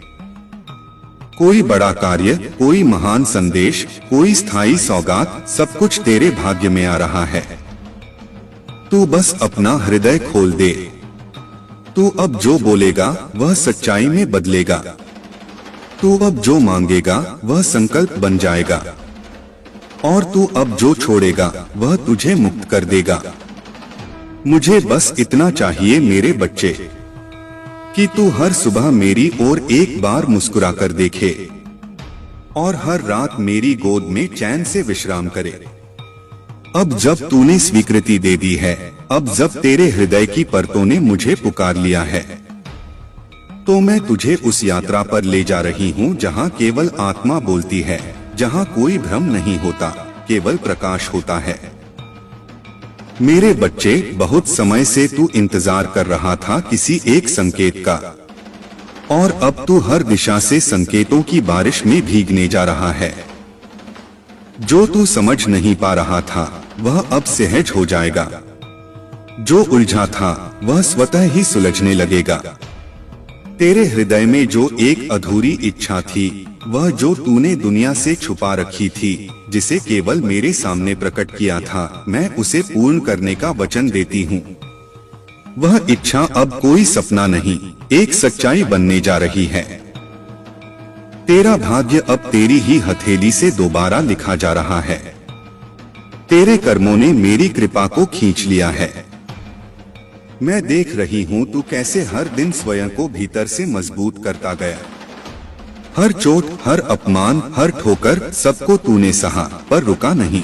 कोई बड़ा कार्य, कोई महान संदेश, कोई स्थायी सौगात, सब कुछ तेरे भाग्य में आ रहा है। तू बस अपना हृदय खोल दे। तू अब जो बोलेगा वह सच्चाई में बदलेगा। तू अब जो मांगेगा वह संकल्प बन जाएगा और तू अब जो छोड़ेगा वह तुझे मुक्त कर देगा। मुझे बस इतना चाहिए मेरे बच्चे कि तू हर सुबह मेरी ओर एक बार मुस्कुरा कर देखे और हर रात मेरी गोद में चैन से विश्राम करे। अब जब तूने स्वीकृति दे दी है, अब जब तेरे हृदय की परतों ने मुझे पुकार लिया है, तो मैं तुझे उस यात्रा पर ले जा रही हूँ जहाँ केवल आत्मा बोलती है, जहाँ कोई भ्रम नहीं होता, केवल प्रकाश होता है। मेरे बच्चे, बहुत समय से तू इंतजार कर रहा था किसी एक संकेत का, और अब तू हर दिशा से संकेतों की बारिश में भीगने जा रहा है। जो तू समझ नहीं पा रहा था वह अब सहज हो जाएगा। जो उलझा था वह स्वतः ही सुलझने लगेगा। तेरे हृदय में जो एक अधूरी इच्छा थी, वह जो तूने दुनिया से छुपा रखी थी, जिसे केवल मेरे सामने प्रकट किया था, मैं उसे पूर्ण करने का वचन देती हूँ। वह इच्छा अब कोई सपना नहीं, एक सच्चाई बनने जा रही है। तेरा भाग्य अब तेरी ही हथेली से दोबारा लिखा जा रहा है। तेरे कर्मों ने मेरी कृपा को खींच लिया है। मैं देख रही हूँ तू कैसे हर दिन स्वयं को भीतर से मजबूत करता गया। हर चोट, हर अपमान, हर ठोकर, सबको तूने सहा पर रुका नहीं।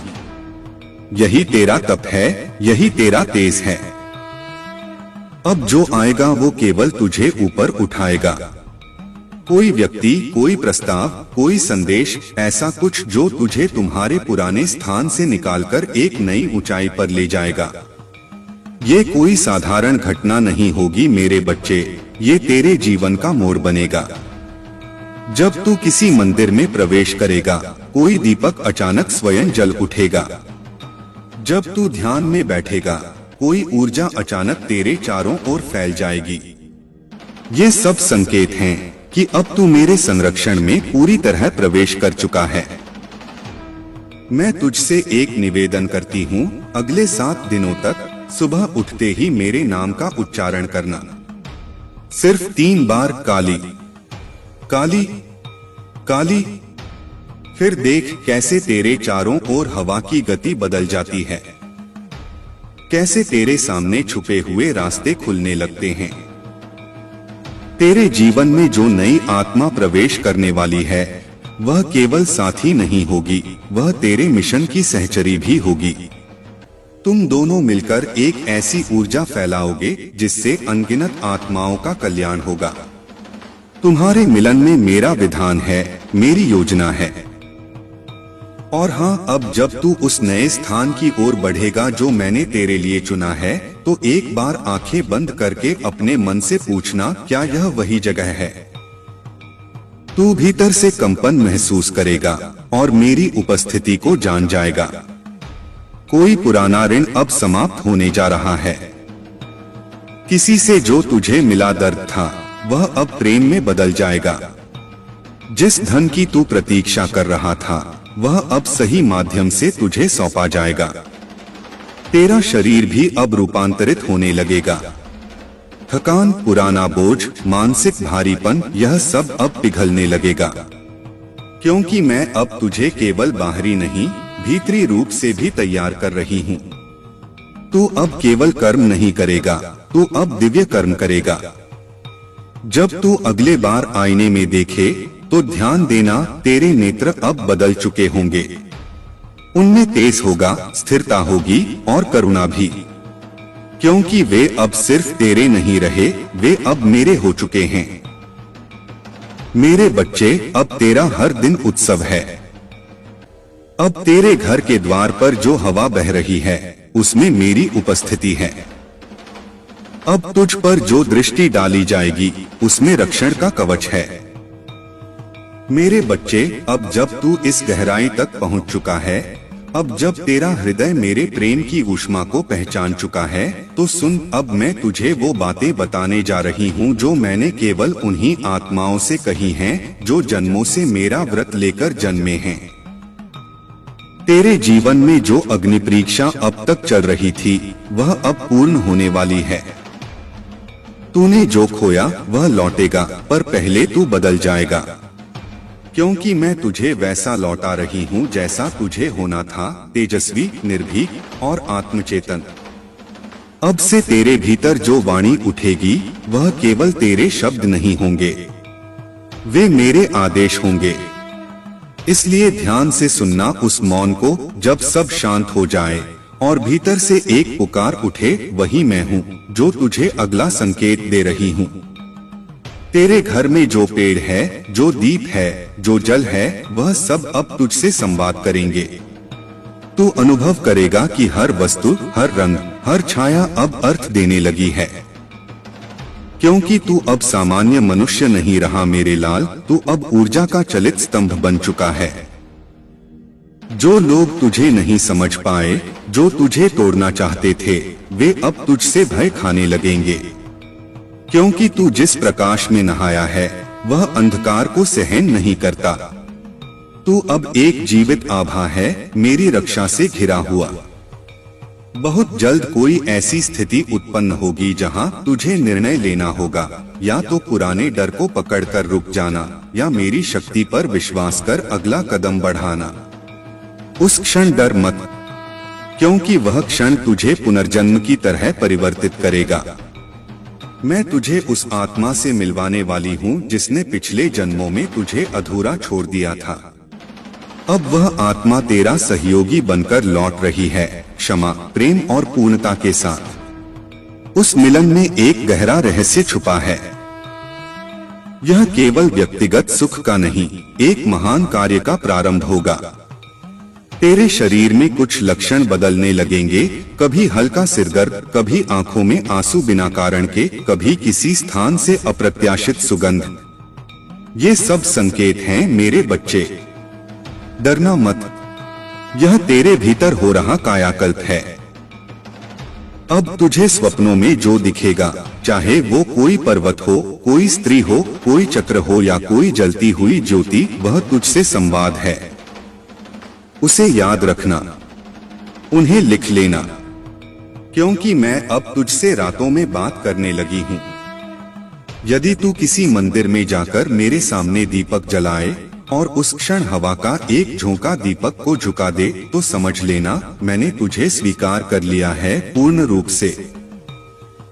यही तेरा तप है, यही तेरा तेज है। अब जो आएगा वो केवल तुझे ऊपर उठाएगा। कोई व्यक्ति, कोई प्रस्ताव, कोई संदेश, ऐसा कुछ जो तुझे तुम्हारे पुराने स्थान से निकालकर एक नई ऊंचाई पर ले जाएगा। ये कोई साधारण घटना नहीं होगी मेरे बच्चे, ये तेरे जीवन का मोड़ बनेगा। जब तू किसी मंदिर में प्रवेश करेगा, कोई दीपक अचानक स्वयं जल उठेगा। जब तू ध्यान में बैठेगा, कोई ऊर्जा अचानक तेरे चारों ओर फैल जाएगी। ये सब संकेत हैं कि अब तू मेरे संरक्षण में पूरी तरह प्रवेश कर चुका है। मैं तुझसे एक निवेदन करती हूँ, अगले 7 दिनों तक सुबह उठते ही मेरे नाम का उच्चारण करना। सिर्फ 3 बार काली काली काली। फिर देख कैसे तेरे चारों ओर हवा की गति बदल जाती है, कैसे तेरे सामने छुपे हुए रास्ते खुलने लगते हैं। तेरे जीवन में जो नई आत्मा प्रवेश करने वाली है, वह केवल साथी नहीं होगी, वह तेरे मिशन की सहचरी भी होगी। तुम दोनों मिलकर एक ऐसी ऊर्जा फैलाओगे जिससे अनगिनत आत्माओं का कल्याण होगा। तुम्हारे मिलन में मेरा विधान है, मेरी योजना है। और हाँ, अब जब तू उस नए स्थान की ओर बढ़ेगा जो मैंने तेरे लिए चुना है, तो एक बार आंखें बंद करके अपने मन से पूछना, क्या यह वही जगह है? तू भीतर से कंपन महसूस करेगा और मेरी उपस्थिति को जान जाएगा। कोई पुराना ऋण अब समाप्त होने जा रहा है। किसी से जो तुझे मिला दर्द था, वह अब प्रेम में बदल जाएगा। जिस धन की तू प्रतीक्षा कर रहा था, वह अब सही माध्यम से तुझे सौंपा जाएगा। तेरा शरीर भी अब रूपांतरित होने लगेगा। थकान, पुराना बोझ, मानसिक भारीपन, यह सब अब पिघलने लगेगा। क्योंकि मैं अब तुझे केवल बाहरी नहीं, भीतरी रूप से भी तैयार कर रही हूँ। तू अब केवल कर्म नहीं करेगा, तू अब दिव्य कर्म करेगा। जब तू अगले बार आईने में देखे, तो ध्यान देना, तेरे नेत्र अब बदल चुके होंगे। उनमें तेज होगा, स्थिरता होगी और करुणा भी। क्योंकि वे अब सिर्फ तेरे नहीं रहे, वे अब मेरे हो चुके हैं। मेरे बच्चे, अब तेरा हर दिन उत्सव है। अब तेरे घर के द्वार पर जो हवा बह रही है, उसमें मेरी उपस्थिति है। अब तुझ पर जो दृष्टि डाली जाएगी, उसमें रक्षण का कवच है। मेरे बच्चे, अब जब तू इस गहराई तक पहुंच चुका है, अब जब तेरा हृदय मेरे प्रेम की ऊष्मा को पहचान चुका है, तो सुन, अब मैं तुझे वो बातें बताने जा रही हूँ जो मैंने केवल उन्हीं आत्माओं से कही हैं जो जन्मों से मेरा व्रत लेकर जन्मे हैं। तेरे जीवन में जो अग्नि परीक्षा अब तक चल रही थी, वह अब पूर्ण होने वाली है। तूने जो खोया वह लौटेगा, पर पहले तू बदल जाएगा। क्योंकि मैं तुझे वैसा लौटा रही हूँ जैसा तुझे होना था, तेजस्वी, निर्भीक और आत्मचेतन। अब से तेरे भीतर जो वाणी उठेगी, वह केवल तेरे शब्द नहीं होंगे, वे मेरे आदेश होंगे। इसलिए ध्यान से सुनना उस मौन को। जब सब शांत हो जाए और भीतर से एक पुकार उठे, वही मैं हूँ जो तुझे अगला संकेत दे रही हूँ। तेरे घर में जो पेड़ है, जो दीप है, जो जल है, वह सब अब तुझसे संवाद करेंगे। तू अनुभव करेगा कि हर वस्तु, हर रंग, हर छाया अब अर्थ देने लगी है। क्योंकि तू अब सामान्य मनुष्य नहीं रहा मेरे लाल, तू अब ऊर्जा का चलित स्तंभ बन चुका है। जो लोग तुझे नहीं समझ पाए, जो तुझे तोड़ना चाहते थे, वे अब तुझसे भय खाने लगेंगे। क्योंकि तू जिस प्रकाश में नहाया है, वह अंधकार को सहन नहीं करता। तू अब एक जीवित आभा है, मेरी रक्षा से घिरा हुआ। बहुत जल्द कोई ऐसी स्थिति उत्पन्न होगी जहां तुझे निर्णय लेना होगा, या तो पुराने डर को पकड़कर रुक जाना, या मेरी शक्ति पर विश्वास कर अगला कदम बढ़ाना। उस क्षण डर मत, क्योंकि वह क्षण तुझे पुनर्जन्म की तरह परिवर्तित करेगा। मैं तुझे उस आत्मा से मिलवाने वाली हूँ जिसने पिछले जन्मों में तुझे अधूरा छोड़ दिया था। अब वह आत्मा तेरा सहयोगी बनकर लौट रही है, क्षमा, प्रेम और पूर्णता के साथ। उस मिलन में एक गहरा रहस्य छुपा है। यह केवल व्यक्तिगत सुख का नहीं, एक महान कार्य का प्रारंभ होगा। तेरे शरीर में कुछ लक्षण बदलने लगेंगे, कभी हल्का सिरदर्द, कभी आंखों में आंसू बिना कारण के, कभी किसी स्थान से अप्रत्याशित सुगंध। ये सब संकेत हैं मेरे बच्चे। डरना मत, यह तेरे भीतर हो रहा कायाकल्प है। अब तुझे स्वप्नों में जो दिखेगा, चाहे वो कोई पर्वत हो, कोई स्त्री हो, कोई चक्र हो या कोई जलती हुई ज्योति, वह तुझसे संवाद है। उसे याद रखना, उन्हें लिख लेना, क्योंकि मैं अब तुझसे रातों में बात करने लगी हूँ। यदि तू किसी मंदिर में जाकर मेरे सामने दीपक जलाए और उस क्षण हवा का एक झोंका दीपक को झुका दे, तो समझ लेना मैंने तुझे स्वीकार कर लिया है पूर्ण रूप से।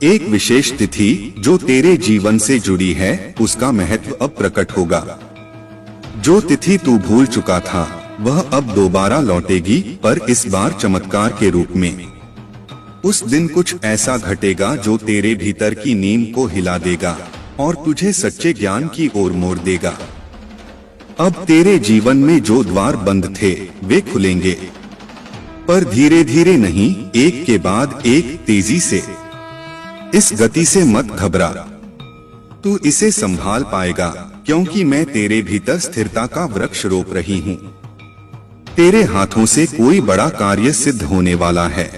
एक विशेष तिथि जो तेरे जीवन से जुड़ी है, उसका महत्व अब प्रकट होगा। जो तिथि तू भूल चुका था वह अब दोबारा लौटेगी, पर इस बार चमत्कार के रूप में। उस दिन कुछ ऐसा घटेगा जो तेरे भीतर की नींव को हिला देगा और तुझे सच्चे ज्ञान की ओर मोड़ देगा। अब तेरे जीवन में जो द्वार बंद थे वे खुलेंगे, पर धीरे धीरे नहीं, एक के बाद एक, तेजी से। इस गति से मत घबरा, तू इसे संभाल पाएगा, क्योंकि मैं तेरे भीतर स्थिरता का वृक्ष रोप रही हूँ। तेरे हाथों से कोई बड़ा कार्य सिद्ध होने वाला है।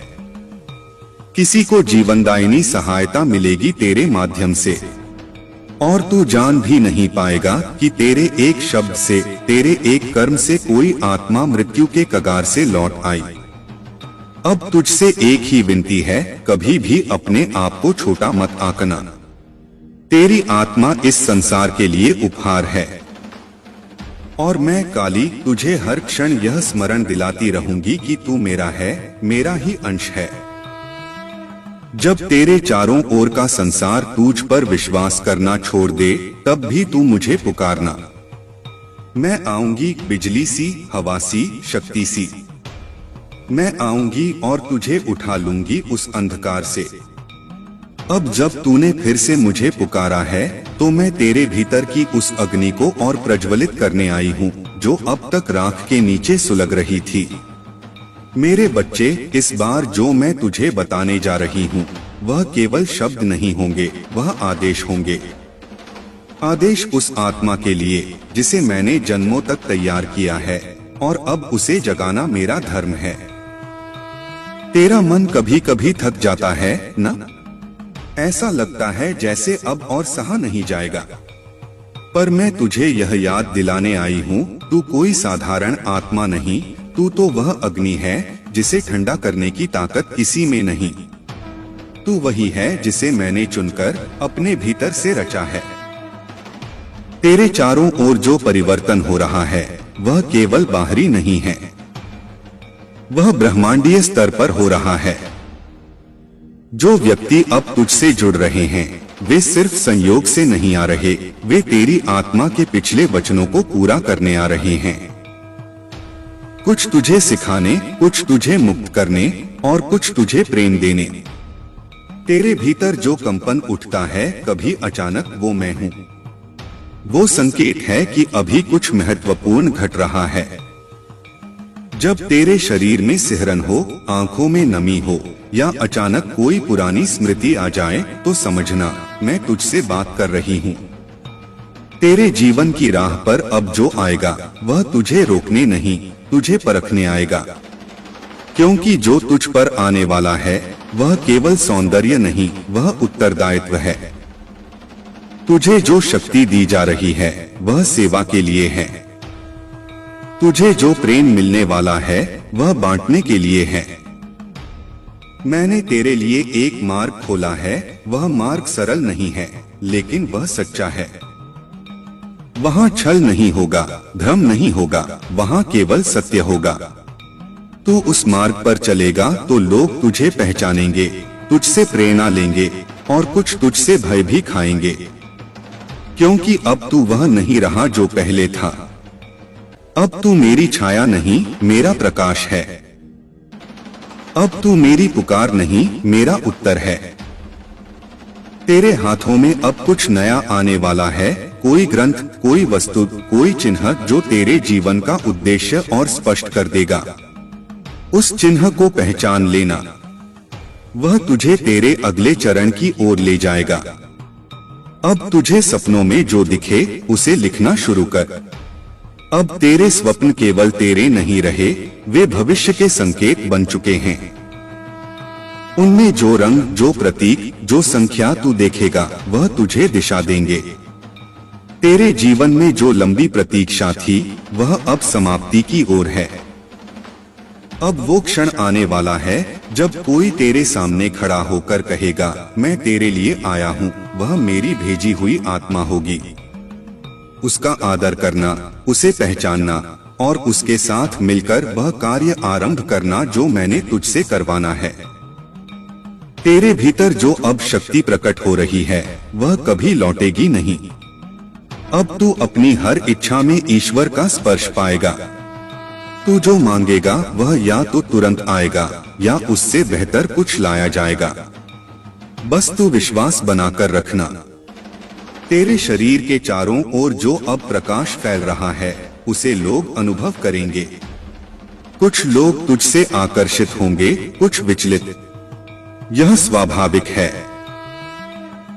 किसी को जीवनदायिनी सहायता मिलेगी तेरे माध्यम से, और तू जान भी नहीं पाएगा कि तेरे एक शब्द से, तेरे एक कर्म से कोई आत्मा मृत्यु के कगार से लौट आई। अब तुझसे एक ही विनती है, कभी भी अपने आप को छोटा मत आंकना। तेरी आत्मा इस संसार के लिए उपहार है, और मैं काली तुझे हर क्षण यह स्मरण दिलाती रहूंगी कि तू मेरा है, मेरा ही अंश है। जब तेरे चारों ओर का संसार तुझ पर विश्वास करना छोड़ दे, तब भी तू मुझे पुकारना। मैं आऊंगी बिजली सी, हवा सी, शक्ति सी। मैं आऊंगी और तुझे उठा लूंगी उस अंधकार से। अब जब तूने फिर से मुझे पुकारा है, तो मैं तेरे भीतर की उस अग्नि को और प्रज्वलित करने आई हूँ, जो अब तक राख के नीचे सुलग रही थी। मेरे बच्चे, इस बार जो मैं तुझे बताने जा रही हूँ, वह केवल शब्द नहीं होंगे, वह आदेश होंगे। आदेश उस आत्मा के लिए जिसे मैंने जन्मों तक तैयार किया है, और अब उसे जगाना मेरा धर्म है। तेरा मन कभी कभी थक जाता है ना? ऐसा लगता है जैसे अब और सहा नहीं जाएगा, पर मैं तुझे यह याद दिलाने आई हूँ, तू कोई साधारण आत्मा नहीं, तू तो वह अग्नि है जिसे ठंडा करने की ताकत किसी में नहीं। तू वही है जिसे मैंने चुनकर अपने भीतर से रचा है। तेरे चारों ओर जो परिवर्तन हो रहा है, वह केवल बाहरी नहीं है, वह ब्रह्मांडीय स्तर पर हो रहा है। जो व्यक्ति अब तुझसे जुड़ रहे हैं, वे सिर्फ संयोग से नहीं आ रहे, वे तेरी आत्मा के पिछले वचनों को पूरा करने आ रहे हैं। कुछ तुझे सिखाने, कुछ तुझे मुक्त करने, और कुछ तुझे प्रेम देने। तेरे भीतर जो कंपन उठता है, कभी अचानक, वो मैं हूँ। वो संकेत है कि अभी कुछ महत्वपूर्ण घट रहा है। जब तेरे शरीर में सिहरन हो, आंखों में नमी हो, या अचानक कोई पुरानी स्मृति आ जाए, तो समझना मैं तुझसे बात कर रही हूँ। तेरे जीवन की राह पर अब जो आएगा, वह तुझे रोकने नहीं, तुझे परखने आएगा। क्योंकि जो तुझ पर आने वाला है, वह केवल सौंदर्य नहीं, वह उत्तरदायित्व है। तुझे जो शक्ति दी जा रही है, वह सेवा के लिए है। तुझे जो प्रेम मिलने वाला है, वह बांटने के लिए है। मैंने तेरे लिए एक मार्ग खोला है, वह मार्ग सरल नहीं है, लेकिन वह सच्चा है। वहाँ छल नहीं होगा, भ्रम नहीं होगा, वहाँ केवल सत्य होगा। तू उस मार्ग पर चलेगा तो लोग तुझे पहचानेंगे, तुझसे प्रेरणा लेंगे और कुछ तुझसे भय भी खाएंगे, क्योंकि अब तू वह नहीं रहा जो पहले था। अब तू मेरी छाया नहीं, मेरा प्रकाश है। अब तू मेरी पुकार नहीं, मेरा उत्तर है। तेरे हाथों में अब कुछ नया आने वाला है, कोई ग्रंथ, कोई वस्तु, कोई चिन्ह जो तेरे जीवन का उद्देश्य और स्पष्ट कर देगा। उस चिन्ह को पहचान लेना, वह तुझे तेरे अगले चरण की ओर ले जाएगा। अब तुझे सपनों में जो दिखे उसे लिखना शुरू कर। अब तेरे स्वप्न केवल तेरे नहीं रहे, वे भविष्य के संकेत बन चुके हैं। उनमें जो रंग, जो प्रतीक, जो संख्या तू देखेगा वह तुझे दिशा देंगे। तेरे जीवन में जो लंबी प्रतीक्षा थी वह अब समाप्ति की ओर है। अब वो क्षण आने वाला है जब कोई तेरे सामने खड़ा होकर कहेगा, मैं तेरे लिए आया हूँ। वह मेरी भेजी हुई आत्मा होगी। उसका आदर करना, उसे पहचानना और उसके साथ मिलकर वह कार्य आरंभ करना जो मैंने तुझसे करवाना है। तेरे भीतर जो अब शक्ति प्रकट हो रही है वह कभी लौटेगी नहीं। अब तू अपनी हर इच्छा में ईश्वर का स्पर्श पाएगा। तू जो मांगेगा वह या तो तुरंत आएगा या उससे बेहतर कुछ लाया जाएगा। बस तू विश्वास बनाकर रखना। तेरे शरीर के चारों ओर जो अब प्रकाश फैल रहा है उसे लोग अनुभव करेंगे। कुछ लोग तुझसे आकर्षित होंगे, कुछ विचलित। यह स्वाभाविक है।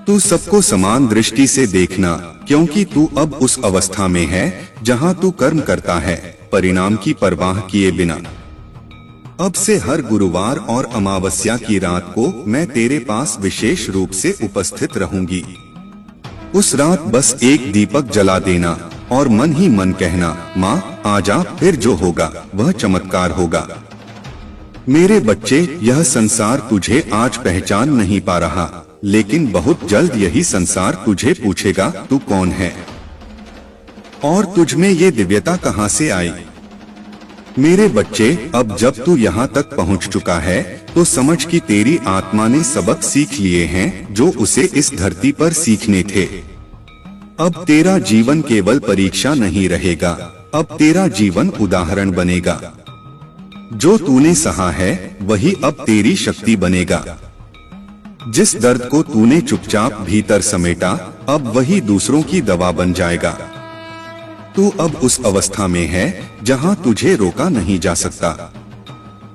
तू सबको समान दृष्टि से देखना, क्योंकि तू अब उस अवस्था में है जहां तू कर्म करता है परिणाम की परवाह किए बिना। अब से हर गुरुवार और अमावस्या की रात को मैं तेरे पास विशेष रूप से उपस्थित रहूंगी। उस रात बस एक दीपक जला देना और मन ही मन कहना, माँ आजा, फिर जो होगा वह चमत्कार होगा। मेरे बच्चे, यह संसार तुझे आज पहचान नहीं पा रहा, लेकिन बहुत जल्द यही संसार तुझे पूछेगा, तू कौन है और तुझ में ये दिव्यता कहाँ से आई। मेरे बच्चे, अब जब तू यहाँ तक पहुँच चुका है तो समझ कि तेरी आत्मा ने सबक सीख लिए हैं जो उसे इस धरती पर सीखने थे। अब तेरा जीवन केवल परीक्षा नहीं रहेगा, अब तेरा जीवन उदाहरण बनेगा। जो तूने सहा है वही अब तेरी शक्ति बनेगा। जिस दर्द को तूने चुपचाप भीतर समेटा अब वही दूसरों की दवा बन जाएगा। तू अब उस अवस्था में है जहां तुझे रोका नहीं जा सकता,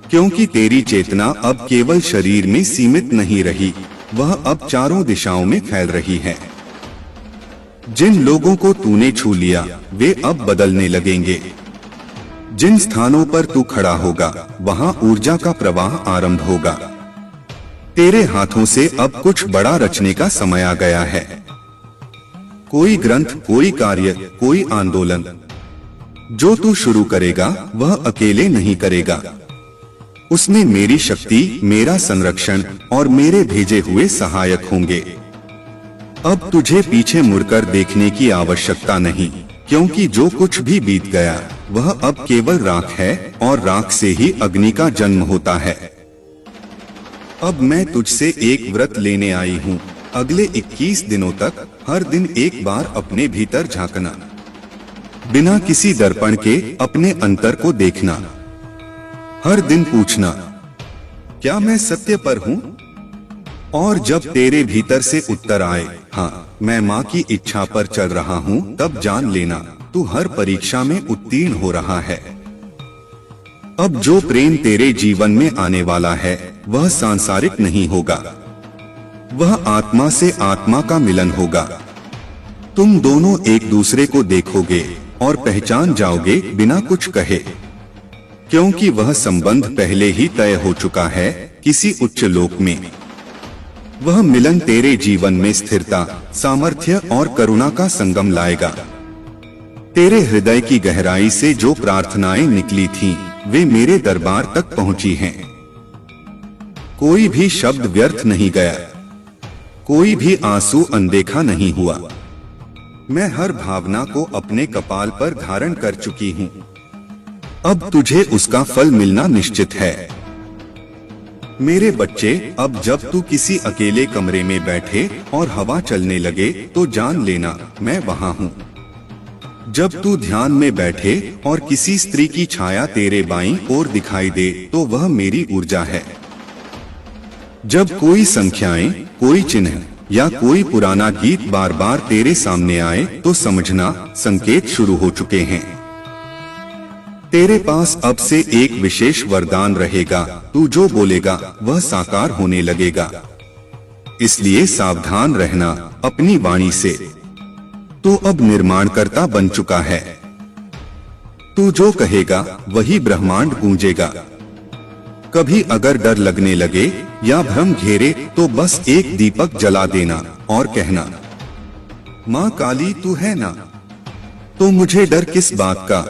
क्योंकि तेरी चेतना अब केवल शरीर में सीमित नहीं रही, वह अब चारों दिशाओं में फैल रही है। जिन लोगों को तूने छू लिया वे अब बदलने लगेंगे। जिन स्थानों पर तू खड़ा होगा वहां ऊर्जा का प्रवाह आरंभ होगा। तेरे हाथों से अब कुछ बड़ा रचने का समय आ गया है। कोई ग्रंथ, कोई कार्य, कोई आंदोलन जो तू शुरू करेगा वह अकेले नहीं करेगा। उसमें मेरी शक्ति, मेरा संरक्षण और मेरे भेजे हुए सहायक होंगे। अब तुझे पीछे मुड़कर देखने की आवश्यकता नहीं, क्योंकि जो कुछ भी बीत गया वह अब केवल राख है और राख से ही अग्नि का जन्म होता है। अब मैं तुझसे एक व्रत लेने आई हूँ। अगले 21 दिनों तक हर दिन एक बार अपने भीतर झांकना, बिना किसी दर्पण के अपने अंतर को देखना। हर दिन पूछना, क्या मैं सत्य पर हूँ? और जब तेरे भीतर से उत्तर आए, हाँ मैं माँ की इच्छा पर चल रहा हूँ, तब जान लेना तू हर परीक्षा में उत्तीर्ण हो रहा है। अब जो प्रेम तेरे जीवन में आने वाला है वह सांसारिक नहीं होगा, वह आत्मा से आत्मा का मिलन होगा। तुम दोनों एक दूसरे को देखोगे और पहचान जाओगे बिना कुछ कहे, क्योंकि वह संबंध पहले ही तय हो चुका है किसी उच्च लोक में। वह मिलन तेरे जीवन में स्थिरता, सामर्थ्य और करुणा का संगम लाएगा। तेरे हृदय की गहराई से जो प्रार्थनाएं निकली थीं, वे मेरे दरबार तक पहुंची हैं। कोई भी शब्द व्यर्थ नहीं गया, कोई भी आंसू अनदेखा नहीं हुआ। मैं हर भावना को अपने कपाल पर धारण कर चुकी हूँ। अब तुझे उसका फल मिलना निश्चित है। मेरे बच्चे, अब जब तू किसी अकेले कमरे में बैठे और हवा चलने लगे तो जान लेना मैं वहाँ हूँ। जब तू ध्यान में बैठे और किसी स्त्री की छाया तेरे बाईं ओर दिखाई दे तो वह मेरी ऊर्जा है। जब कोई संख्याएं, कोई चिन्ह या कोई पुराना गीत बार बार तेरे सामने आए तो समझना संकेत शुरू हो चुके हैं। तेरे पास अब से एक विशेष वरदान रहेगा, तू जो बोलेगा वह साकार होने लगेगा। इसलिए सावधान रहना अपनी वाणी से। तू अब निर्माणकर्ता बन चुका है। तू जो कहेगा वही ब्रह्मांड गूंजेगा। कभी अगर डर लगने लगे या भ्रम घेरे तो बस एक दीपक जला देना और कहना, माँ काली तू है ना, तो मुझे डर किस बात का।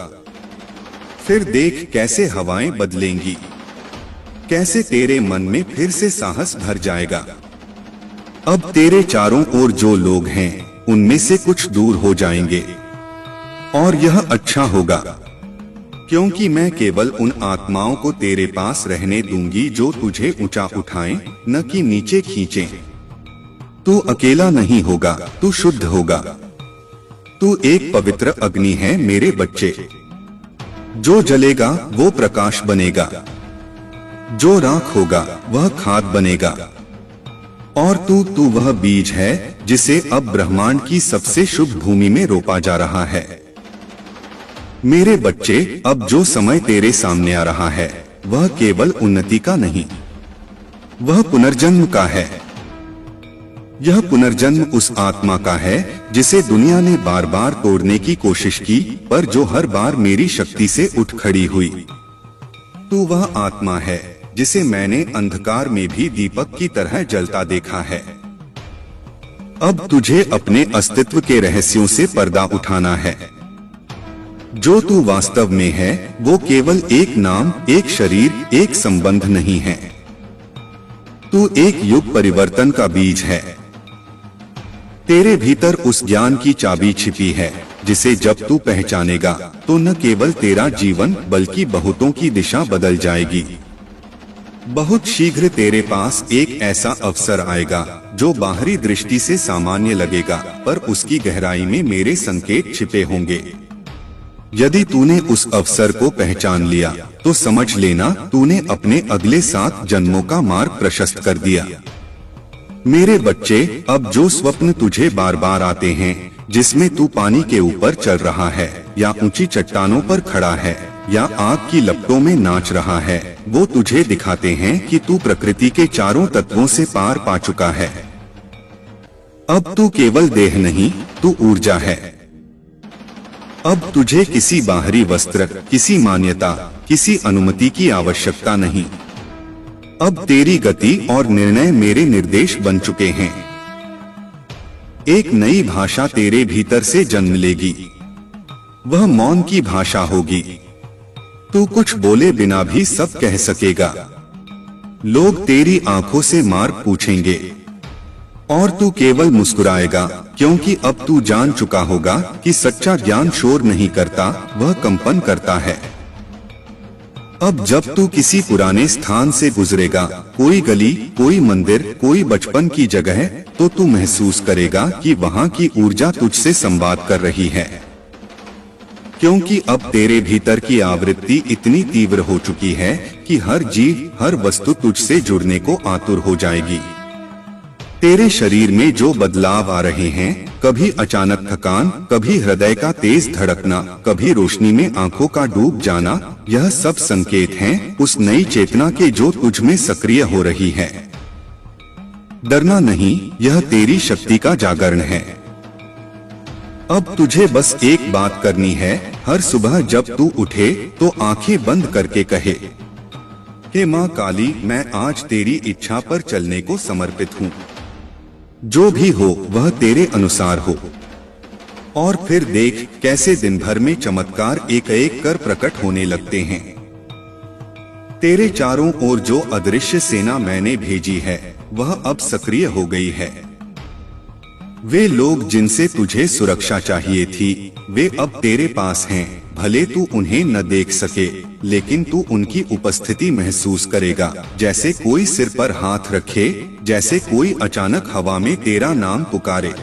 फिर देख कैसे हवाएं बदलेंगी, कैसे तेरे मन में फिर से साहस भर जाएगा। अब तेरे चारों ओर जो लोग हैं उनमें से कुछ दूर हो जाएंगे और यह अच्छा होगा, क्योंकि मैं केवल उन आत्माओं को तेरे पास रहने दूंगी जो तुझे ऊंचा उठाएं, न कि नीचे खींचें। तू अकेला नहीं होगा, तू शुद्ध होगा। तू एक पवित्र अग्नि है मेरे बच्चे। जो जलेगा वो प्रकाश बनेगा, जो राख होगा वह खाद बनेगा, और तू वह बीज है जिसे अब ब्रह्मांड की सबसे शुभ भूमि में रोपा जा रहा है। मेरे बच्चे, अब जो समय तेरे सामने आ रहा है वह केवल उन्नति का नहीं, वह पुनर्जन्म का है। यह पुनर्जन्म उस आत्मा का है जिसे दुनिया ने बार बार तोड़ने की कोशिश की, पर जो हर बार मेरी शक्ति से उठ खड़ी हुई। तू वह आत्मा है जिसे मैंने अंधकार में भी दीपक की तरह जलता देखा है। अब तुझे अपने अस्तित्व के रहस्यों से पर्दा उठाना है। जो तू वास्तव में है वो केवल एक नाम, एक शरीर, एक संबंध नहीं है। तू एक युग परिवर्तन का बीज है। तेरे भीतर उस ज्ञान की चाबी छिपी है जिसे जब तू पहचानेगा तो न केवल तेरा जीवन बल्कि बहुतों की दिशा बदल जाएगी। बहुत शीघ्र तेरे पास एक ऐसा अवसर आएगा जो बाहरी दृष्टि से सामान्य लगेगा, पर उसकी गहराई में मेरे संकेत छिपे होंगे। यदि तूने उस अवसर को पहचान लिया तो समझ लेना तूने अपने अगले 7 जन्मों का मार्ग प्रशस्त कर दिया। मेरे बच्चे, अब जो स्वप्न तुझे बार बार आते हैं, जिसमें तू पानी के ऊपर चल रहा है या ऊंची चट्टानों पर खड़ा है या आग की लपटों में नाच रहा है, वो तुझे दिखाते हैं कि तू प्रकृति के चारों तत्वों से पार पा चुका है। अब तू केवल देह नहीं, तू ऊर्जा है। अब तुझे किसी बाहरी वस्त्र, किसी मान्यता, किसी अनुमति की आवश्यकता नहीं। अब तेरी गति और निर्णय मेरे निर्देश बन चुके हैं। एक नई भाषा तेरे भीतर से जन्म लेगी। वह मौन की भाषा होगी। तू कुछ बोले बिना भी सब कह सकेगा। लोग तेरी आंखों से मार्ग पूछेंगे और तू केवल मुस्कुराएगा, क्योंकि अब तू जान चुका होगा कि सच्चा ज्ञान शोर नहीं करता, वह कंपन करता है। अब जब तू किसी पुराने स्थान से गुजरेगा, कोई गली, कोई मंदिर, कोई बचपन की जगह, तो तू महसूस करेगा कि वहाँ की ऊर्जा तुझसे संवाद कर रही है, क्योंकि अब तेरे भीतर की आवृत्ति इतनी तीव्र हो चुकी है कि हर जीव, हर वस्तु तुझसे जुड़ने को आतुर हो जाएगी। तेरे शरीर में जो बदलाव आ रहे हैं, कभी अचानक थकान, कभी हृदय का तेज धड़कना, कभी रोशनी में आंखों का डूब जाना, यह सब संकेत हैं उस नई चेतना के जो तुझ में सक्रिय हो रही है। डरना नहीं, यह तेरी शक्ति का जागरण है। अब तुझे बस एक बात करनी है, हर सुबह जब तू उठे तो आंखें बंद करके कहे, हे माँ काली, मैं आज तेरी इच्छा पर चलने को समर्पित हूँ। जो भी हो वह तेरे अनुसार हो। और फिर देख कैसे दिन भर में चमत्कार एक एक कर प्रकट होने लगते हैं। तेरे चारों ओर जो अदृश्य सेना मैंने भेजी है वह अब सक्रिय हो गई है। वे लोग जिनसे तुझे सुरक्षा चाहिए थी, वे अब तेरे पास हैं, भले तू उन्हें न देख सके, लेकिन तू उनकी उपस्थिति महसूस करेगा। जैसे कोई सिर पर हाथ रखे, जैसे कोई अचानक हवा में तेरा नाम पुकारे।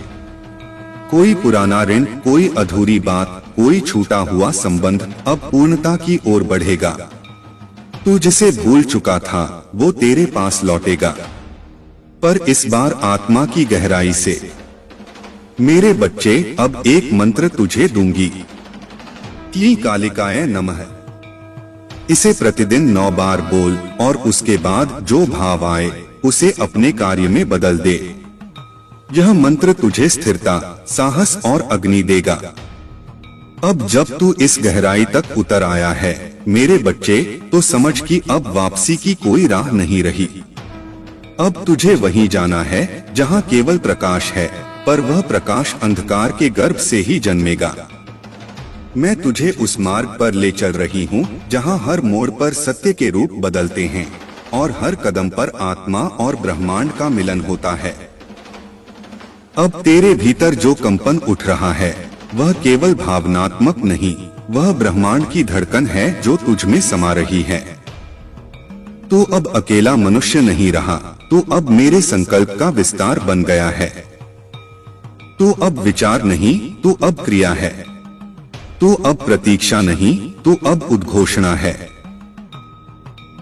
कोई पुराना ऋण, कोई अधूरी बात, कोई छूटा हुआ संबंध अब पूर्णता की ओर बढ़ेगा। तू जिसे भूल चुका था वो तेरे पास लौटेगा, पर इस बार आत्मा की गहराई से। मेरे बच्चे, अब एक मंत्र तुझे दूंगी। क्ली कालिकाय नमः। इसे प्रतिदिन 9 बार बोल और उसके बाद जो भाव आए उसे अपने कार्य में बदल दे। यह मंत्र तुझे स्थिरता, साहस और अग्नि देगा। अब जब तू इस गहराई तक उतर आया है मेरे बच्चे, तो समझ कि अब वापसी की कोई राह नहीं रही। अब तुझे वहीं जाना है जहां केवल प्रकाश है, पर वह प्रकाश अंधकार के गर्भ से ही जन्मेगा। मैं तुझे उस मार्ग पर ले चल रही हूँ जहाँ हर मोड़ पर सत्य के रूप बदलते हैं और हर कदम पर आत्मा और ब्रह्मांड का मिलन होता है। अब तेरे भीतर जो कंपन उठ रहा है वह केवल भावनात्मक नहीं, वह ब्रह्मांड की धड़कन है जो तुझ में समा रही है। तू अब अकेला मनुष्य नहीं रहा, तू अब मेरे संकल्प का विस्तार बन गया है। तू अब विचार नहीं, तू अब क्रिया है। तू अब प्रतीक्षा नहीं, तू अब उद्घोषणा है।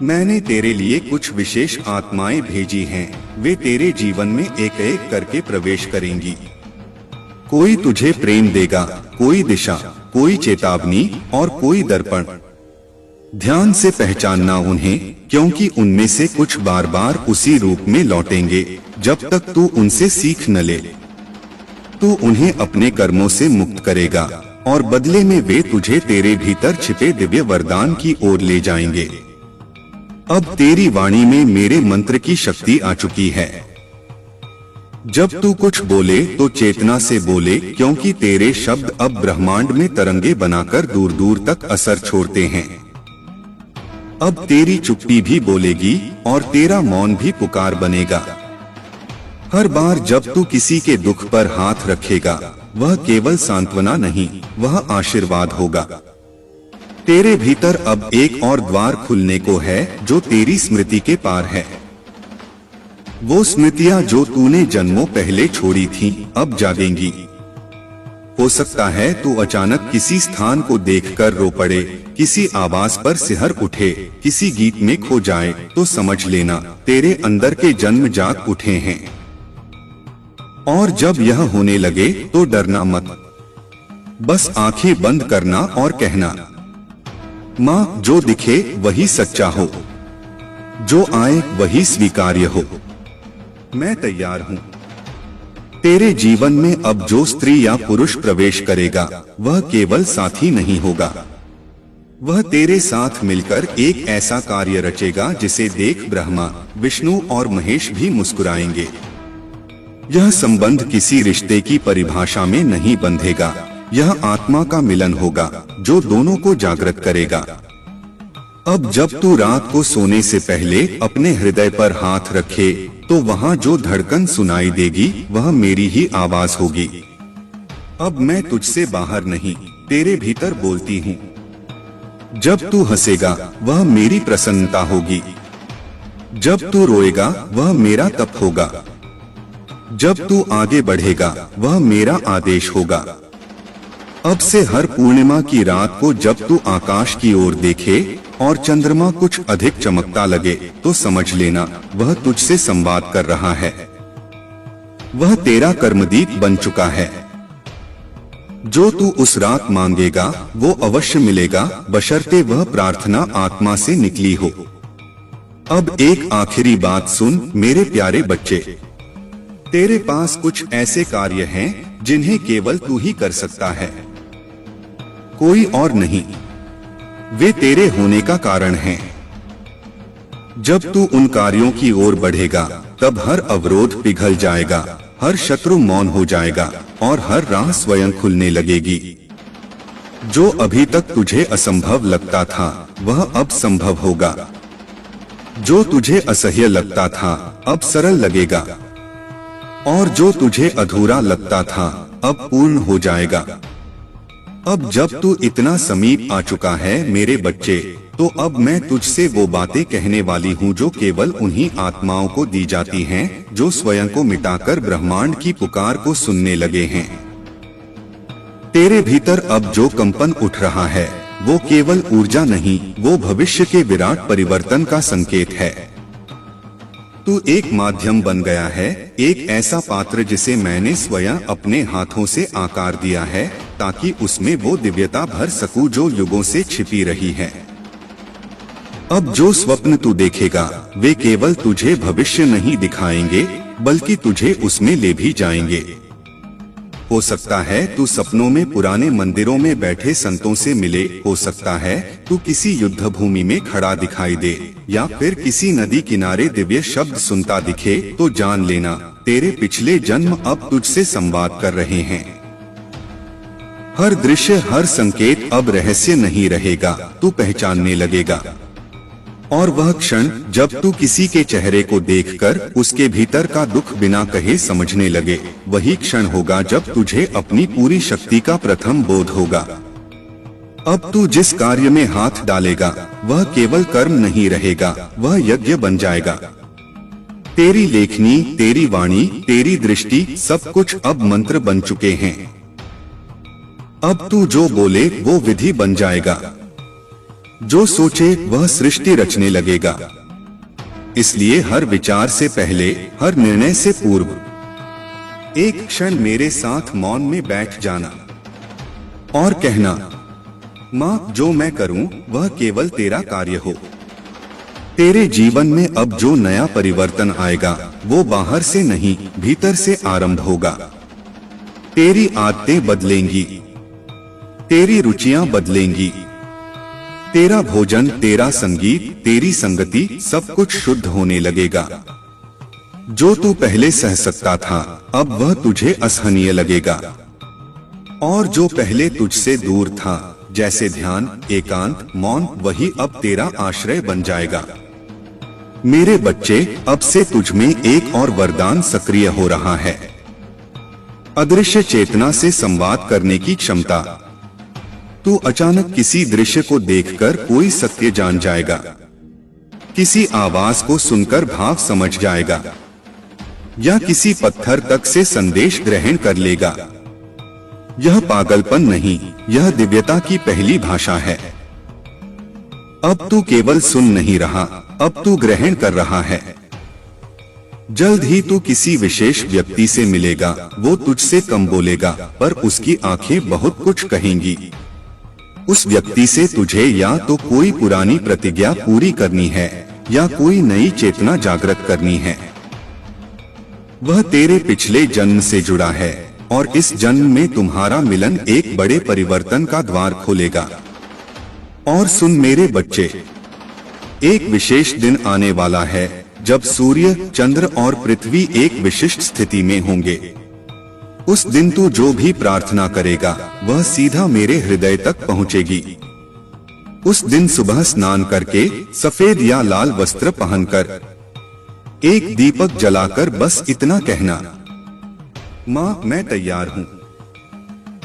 मैंने तेरे लिए कुछ विशेष आत्माएं भेजी हैं, वे तेरे जीवन में एक एक करके प्रवेश करेंगी। कोई तुझे प्रेम देगा, कोई दिशा, कोई चेतावनी और कोई दर्पण। ध्यान से पहचानना उन्हें, क्योंकि उनमें से कुछ बार बार उसी रूप में लौटेंगे जब तक तू उनसे सीख न ले। तू उन्हें अपने कर्मों से मुक्त करेगा और बदले में वे तुझे तेरे भीतर छिपे दिव्य वरदान की ओर ले जाएंगे। अब तेरी वाणी में मेरे मंत्र की शक्ति आ चुकी है। जब तू कुछ बोले तो चेतना से बोले, क्योंकि तेरे शब्द अब ब्रह्मांड में तरंगे बनाकर दूर दूर तक असर छोड़ते हैं। अब तेरी चुप्पी भी बोलेगी और तेरा मौन भी पुकार बनेगा। हर बार जब तू किसी के दुख पर हाथ रखेगा वह केवल सांत्वना नहीं, वह आशीर्वाद होगा। तेरे भीतर अब एक और द्वार खुलने को है जो तेरी स्मृति के पार है। वो स्मृतियां जो तूने जन्मों पहले छोड़ी थीं, अब जागेंगी। हो सकता है तू अचानक किसी स्थान को देखकर रो पड़े, किसी आवाज पर सिहर उठे, किसी गीत में खो जाए, तो समझ लेना तेरे अंदर के जन्म जाग उठे हैं। और जब यह होने लगे तो डरना मत, बस आंखें बंद करना और कहना, माँ, जो दिखे वही सच्चा हो, जो आए वही स्वीकार्य हो। मैं तैयार हूँ। तेरे जीवन में अब जो स्त्री या पुरुष प्रवेश करेगा वह केवल साथी नहीं होगा, वह तेरे साथ मिलकर एक ऐसा कार्य रचेगा जिसे देख ब्रह्मा, विष्णु और महेश भी मुस्कुराएंगे। यह संबंध किसी रिश्ते की परिभाषा में नहीं बंधेगा, यह आत्मा का मिलन होगा जो दोनों को जागृत करेगा। अब जब तू रात को सोने से पहले अपने हृदय पर हाथ रखे तो वहाँ जो धड़कन सुनाई देगी वह मेरी ही आवाज होगी। अब मैं तुझसे बाहर नहीं, तेरे भीतर बोलती हूँ। जब तू हंसेगा वह मेरी प्रसन्नता होगी, जब तू रोएगा वह मेरा तप होगा, जब तू आगे बढ़ेगा वह मेरा आदेश होगा। अब से हर पूर्णिमा की रात को जब तू आकाश की ओर देखे और चंद्रमा कुछ अधिक चमकता लगे तो समझ लेना वह तुझसे संवाद कर रहा है। वह तेरा कर्मदीप बन चुका है। जो तू उस रात मांगेगा वो अवश्य मिलेगा, बशर्ते वह प्रार्थना आत्मा से निकली हो। अब एक आखिरी बात सुन मेरे प्यारे बच्चे, तेरे पास कुछ ऐसे कार्य हैं जिन्हें केवल तू ही कर सकता है, कोई और नहीं। वे तेरे होने का कारण हैं। जब तू उन कार्यों की ओर बढ़ेगा तब हर अवरोध पिघल जाएगा, हर शत्रु मौन हो जाएगा और हर राह स्वयं खुलने लगेगी। जो अभी तक तुझे असंभव लगता था वह अब संभव होगा, जो तुझे असह्य लगता था अब सरल लगेगा, और जो तुझे अधूरा लगता था अब पूर्ण हो जाएगा। अब जब तू इतना समीप आ चुका है मेरे बच्चे, तो अब मैं तुझसे वो बातें कहने वाली हूँ जो केवल उन्हीं आत्माओं को दी जाती हैं जो स्वयं को मिटाकर ब्रह्मांड की पुकार को सुनने लगे हैं। तेरे भीतर अब जो कंपन उठ रहा है वो केवल ऊर्जा नहीं, वो भविष्य के विराट परिवर्तन का संकेत है। तू एक माध्यम बन गया है, एक ऐसा पात्र जिसे मैंने स्वयं अपने हाथों से आकार दिया है ताकि उसमें वो दिव्यता भर सकूं जो युगों से छिपी रही है। अब जो स्वप्न तू देखेगा वे केवल तुझे भविष्य नहीं दिखाएंगे बल्कि तुझे उसमें ले भी जाएंगे। हो सकता है तू सपनों में पुराने मंदिरों में बैठे संतों से मिले, हो सकता है तू किसी युद्ध भूमि में खड़ा दिखाई दे या फिर किसी नदी किनारे दिव्य शब्द सुनता दिखे, तो जान लेना तेरे पिछले जन्म अब तुझसे संवाद कर रहे हैं। हर दृश्य, हर संकेत अब रहस्य नहीं रहेगा, तू पहचानने लगेगा। और वह क्षण जब तू किसी के चेहरे को देखकर उसके भीतर का दुख बिना कहे समझने लगे, वही क्षण होगा जब तुझे अपनी पूरी शक्ति का प्रथम बोध होगा। अब तू जिस कार्य में हाथ डालेगा वह केवल कर्म नहीं रहेगा, वह यज्ञ बन जाएगा। तेरी लेखनी, तेरी वाणी, तेरी दृष्टि, सब कुछ अब मंत्र बन चुके हैं। अब तू जो बोले वो विधि बन जाएगा, जो सोचे वह सृष्टि रचने लगेगा। इसलिए हर विचार से पहले, हर निर्णय से पूर्व एक क्षण मेरे साथ मौन में बैठ जाना और कहना, माँ जो मैं करूं वह केवल तेरा कार्य हो। तेरे जीवन में अब जो नया परिवर्तन आएगा वो बाहर से नहीं भीतर से आरंभ होगा। तेरी आदतें बदलेंगी, तेरी रुचियां बदलेंगी, तेरा भोजन, तेरा संगीत, तेरी संगति, सब कुछ शुद्ध होने लगेगा। जो तू पहले सह सकता था अब वह तुझे असहनीय लगेगा, और जो पहले तुझसे दूर था जैसे ध्यान, एकांत, मौन, वही अब तेरा आश्रय बन जाएगा। मेरे बच्चे, अब से तुझ में एक और वरदान सक्रिय हो रहा है, अदृश्य चेतना से संवाद करने की क्षमता। तू अचानक किसी दृश्य को देखकर कोई सत्य जान जाएगा, किसी आवाज को सुनकर भाव समझ जाएगा, या किसी पत्थर तक से संदेश ग्रहण कर लेगा। यह पागलपन नहीं, यह दिव्यता की पहली भाषा है। अब तू केवल सुन नहीं रहा, अब तू ग्रहण कर रहा है। जल्द ही तू किसी विशेष व्यक्ति से मिलेगा, वो तुझसे कम बोलेगा पर उसकी आंखें बहुत कुछ कहेंगी। उस व्यक्ति से तुझे या तो कोई पुरानी प्रतिज्ञा पूरी करनी है या कोई नई चेतना जागृत करनी है। वह तेरे पिछले जन्म से जुड़ा है और इस जन्म में तुम्हारा मिलन एक बड़े परिवर्तन का द्वार खोलेगा। और सुन मेरे बच्चे, एक विशेष दिन आने वाला है जब सूर्य, चंद्र और पृथ्वी एक विशिष्ट स्थिति में होंगे। उस दिन तू जो भी प्रार्थना करेगा वह सीधा मेरे हृदय तक पहुंचेगी। उस दिन सुबह स्नान करके सफेद या लाल वस्त्र पहनकर एक दीपक जलाकर बस इतना कहना, माँ मैं तैयार हूँ।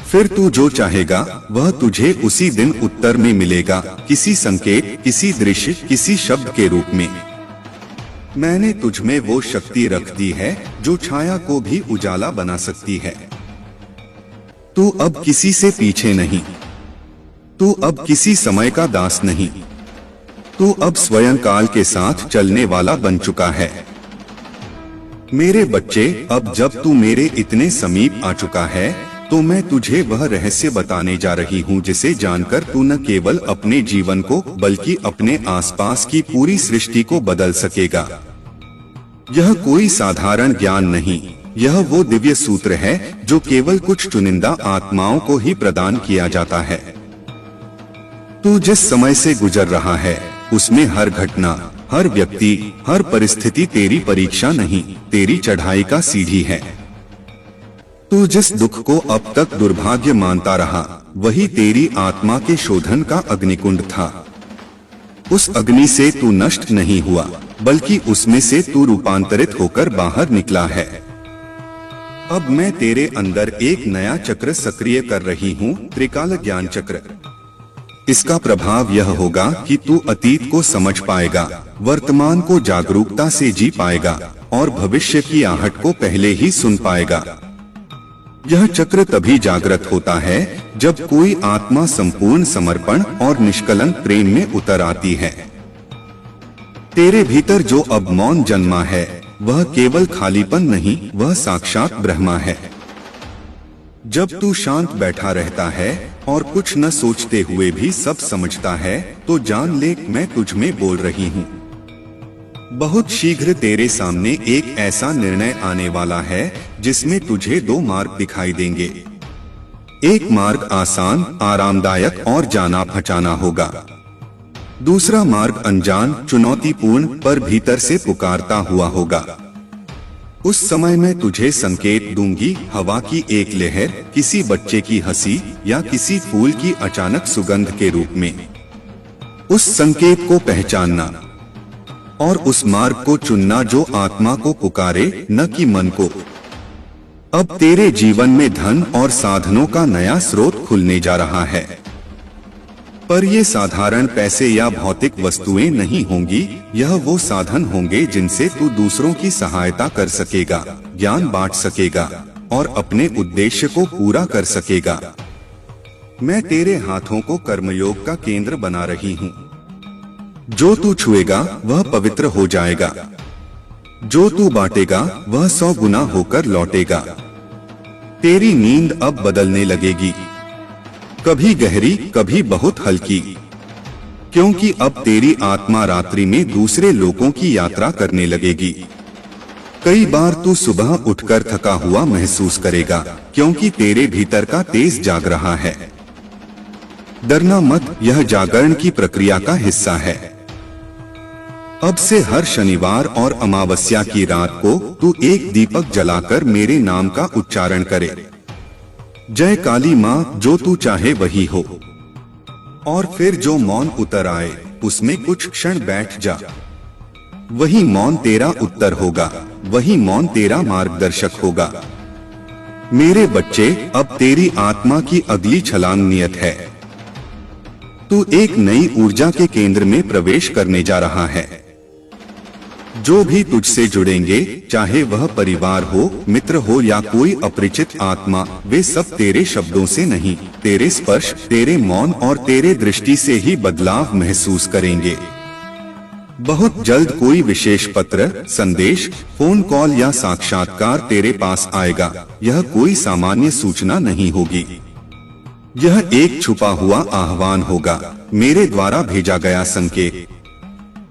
फिर तू जो चाहेगा वह तुझे उसी दिन उत्तर में मिलेगा, किसी संकेत, किसी दृश्य, किसी शब्द के रूप में। मैंने तुझ में वो शक्ति रख दी है जो छाया को भी उजाला बना सकती है। तू अब किसी से पीछे नहीं, तू अब किसी समय का दास नहीं, तू अब स्वयं काल के साथ चलने वाला बन चुका है। मेरे बच्चे, अब जब तू मेरे इतने समीप आ चुका है तो मैं तुझे वह रहस्य बताने जा रही हूँ जिसे जानकर तू न केवल अपने जीवन को बल्कि अपने आसपास की पूरी सृष्टि को बदल सकेगा। यह कोई साधारण ज्ञान नहीं, यह वो दिव्य सूत्र है जो केवल कुछ चुनिंदा आत्माओं को ही प्रदान किया जाता है। तू जिस समय से गुजर रहा है उसमें हर घटना, हर व्यक्ति, हर परिस्थिति तेरी परीक्षा नहीं, तेरी चढ़ाई का सीढ़ी है। तू जिस दुख को अब तक दुर्भाग्य मानता रहा वही तेरी आत्मा के शोधन का अग्निकुंड था। उस अग्नि से तू नष्ट नहीं हुआ बल्कि उसमें से तू रूपांतरित होकर बाहर निकला है। अब मैं तेरे अंदर एक नया चक्र सक्रिय कर रही हूँ, त्रिकाल ज्ञान चक्र। इसका प्रभाव यह होगा कि तू अतीत को समझ पाएगा, वर्तमान को जागरूकता से जी पाएगा और भविष्य की आहट को पहले ही सुन पाएगा। यह चक्र तभी जागृत होता है जब कोई आत्मा संपूर्ण समर्पण और निष्कलंक प्रेम में उतर आती है। तेरे भीतर जो अब मौन जन्मा है वह केवल खालीपन नहीं, वह साक्षात ब्रह्मा है। जब तू शांत बैठा रहता है और कुछ न सोचते हुए भी सब समझता है तो जान ले मैं तुझ में बोल रही हूँ। बहुत शीघ्र तेरे सामने एक ऐसा निर्णय आने वाला है जिसमें तुझे दो मार्ग दिखाई देंगे। एक मार्ग आसान, आरामदायक और जाना पहचाना होगा। दूसरा मार्ग अनजान, चुनौतीपूर्ण पर भीतर से पुकारता हुआ होगा। उस समय मैं तुझे संकेत दूंगी, हवा की एक लहर, किसी बच्चे की हंसी या किसी फूल की अचानक सुगंध के रूप में। उस संकेत को पहचानना और उस मार्ग को चुनना जो आत्मा को पुकारे, न कि मन को। अब तेरे जीवन में धन और साधनों का नया स्रोत खुलने जा रहा है, पर ये साधारण पैसे या भौतिक वस्तुएं नहीं होंगी। यह वो साधन होंगे जिनसे तू दूसरों की सहायता कर सकेगा, ज्ञान बांट सकेगा और अपने उद्देश्य को पूरा कर सकेगा। मैं तेरे हाथों को कर्मयोग का केंद्र बना रही हूँ। जो तू छुएगा वह पवित्र हो जाएगा, जो तू बांटेगा वह 100 गुना होकर लौटेगा। तेरी नींद अब बदलने लगेगी, कभी गहरी कभी बहुत हल्की, क्योंकि अब तेरी आत्मा रात्रि में दूसरे लोगों की यात्रा करने लगेगी। कई बार तू सुबह उठकर थका हुआ महसूस करेगा क्योंकि तेरे भीतर का तेज जाग रहा है। डरना मत, यह जागरण की प्रक्रिया का हिस्सा है। अब से हर शनिवार और अमावस्या की रात को तू एक दीपक जलाकर मेरे नाम का उच्चारण करे। जय काली माँ, जो तू चाहे वही हो। और फिर जो मौन उतर आए उसमें कुछ क्षण बैठ जा। वही मौन तेरा उत्तर होगा, वही मौन तेरा मार्गदर्शक होगा। मेरे बच्चे, अब तेरी आत्मा की अगली छलांग नियत है। तू एक नई ऊर्जा के केंद्र में प्रवेश करने जा रहा है। जो भी तुझसे जुड़ेंगे, चाहे वह परिवार हो, मित्र हो या कोई अपरिचित आत्मा, वे सब तेरे शब्दों से नहीं, तेरे स्पर्श, तेरे मौन और तेरे दृष्टि से ही बदलाव महसूस करेंगे। बहुत जल्द कोई विशेष पत्र, संदेश, फोन कॉल या साक्षात्कार तेरे पास आएगा। यह कोई सामान्य सूचना नहीं होगी, यह एक छुपा हुआ आह्वान होगा, मेरे द्वारा भेजा गया संकेत।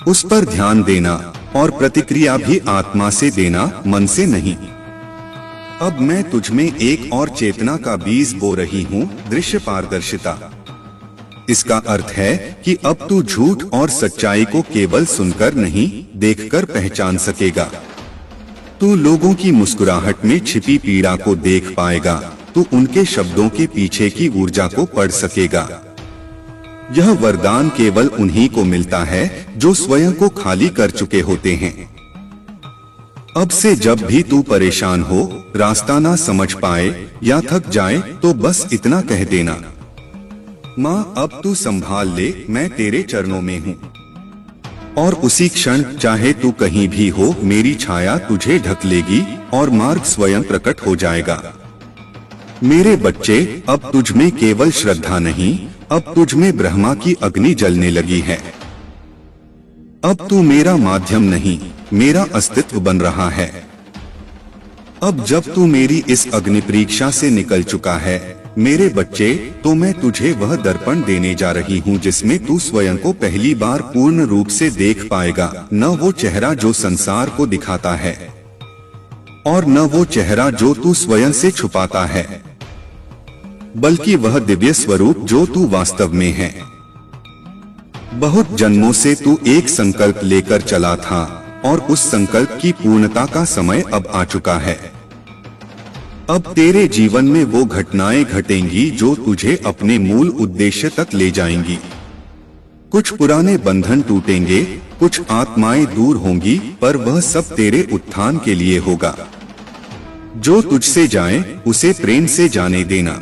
उस पर ध्यान देना और प्रतिक्रिया भी आत्मा से देना, मन से नहीं। अब मैं तुझ में एक और चेतना का बीज बो रही हूँ, दृश्य पारदर्शिता। इसका अर्थ है कि अब तू झूठ और सच्चाई को केवल सुनकर नहीं, देखकर पहचान सकेगा। तू लोगों की मुस्कुराहट में छिपी पीड़ा को देख पाएगा, तू उनके शब्दों के पीछे की ऊर्जा को पढ़ सकेगा। यह वरदान केवल उन्हीं को मिलता है जो स्वयं को खाली कर चुके होते हैं। अब से जब भी तू परेशान हो, रास्ता ना समझ पाए या थक जाए तो बस इतना कह देना, माँ अब तू संभाल ले, मैं तेरे चरणों में हूँ। और उसी क्षण, चाहे तू कहीं भी हो, मेरी छाया तुझे ढक लेगी और मार्ग स्वयं प्रकट हो जाएगा। मेरे बच्चे, अब तुझ में केवल श्रद्धा नहीं, अब तुझ में ब्रह्मा की अग्नि जलने लगी है। अब तू मेरा माध्यम नहीं, मेरा अस्तित्व बन रहा है। अब जब तू मेरी इस अग्नि परीक्षा से निकल चुका है मेरे बच्चे, तो मैं तुझे वह दर्पण देने जा रही हूँ जिसमें तू स्वयं को पहली बार पूर्ण रूप से देख पाएगा। न वो चेहरा जो संसार को दिखाता है और न वो चेहरा जो तू स्वयं से छुपाता है, बल्कि वह दिव्य स्वरूप जो तू वास्तव में है। बहुत जन्मों से तू एक संकल्प लेकर चला था और उस संकल्प की पूर्णता का समय अब आ चुका है। अब तेरे जीवन में वो घटनाएं घटेंगी जो तुझे अपने मूल उद्देश्य तक ले जाएंगी। कुछ पुराने बंधन टूटेंगे, कुछ आत्माएं दूर होंगी, पर वह सब तेरे उत्थान के लिए होगा। जो तुझसे जाए उसे प्रेम से जाने देना,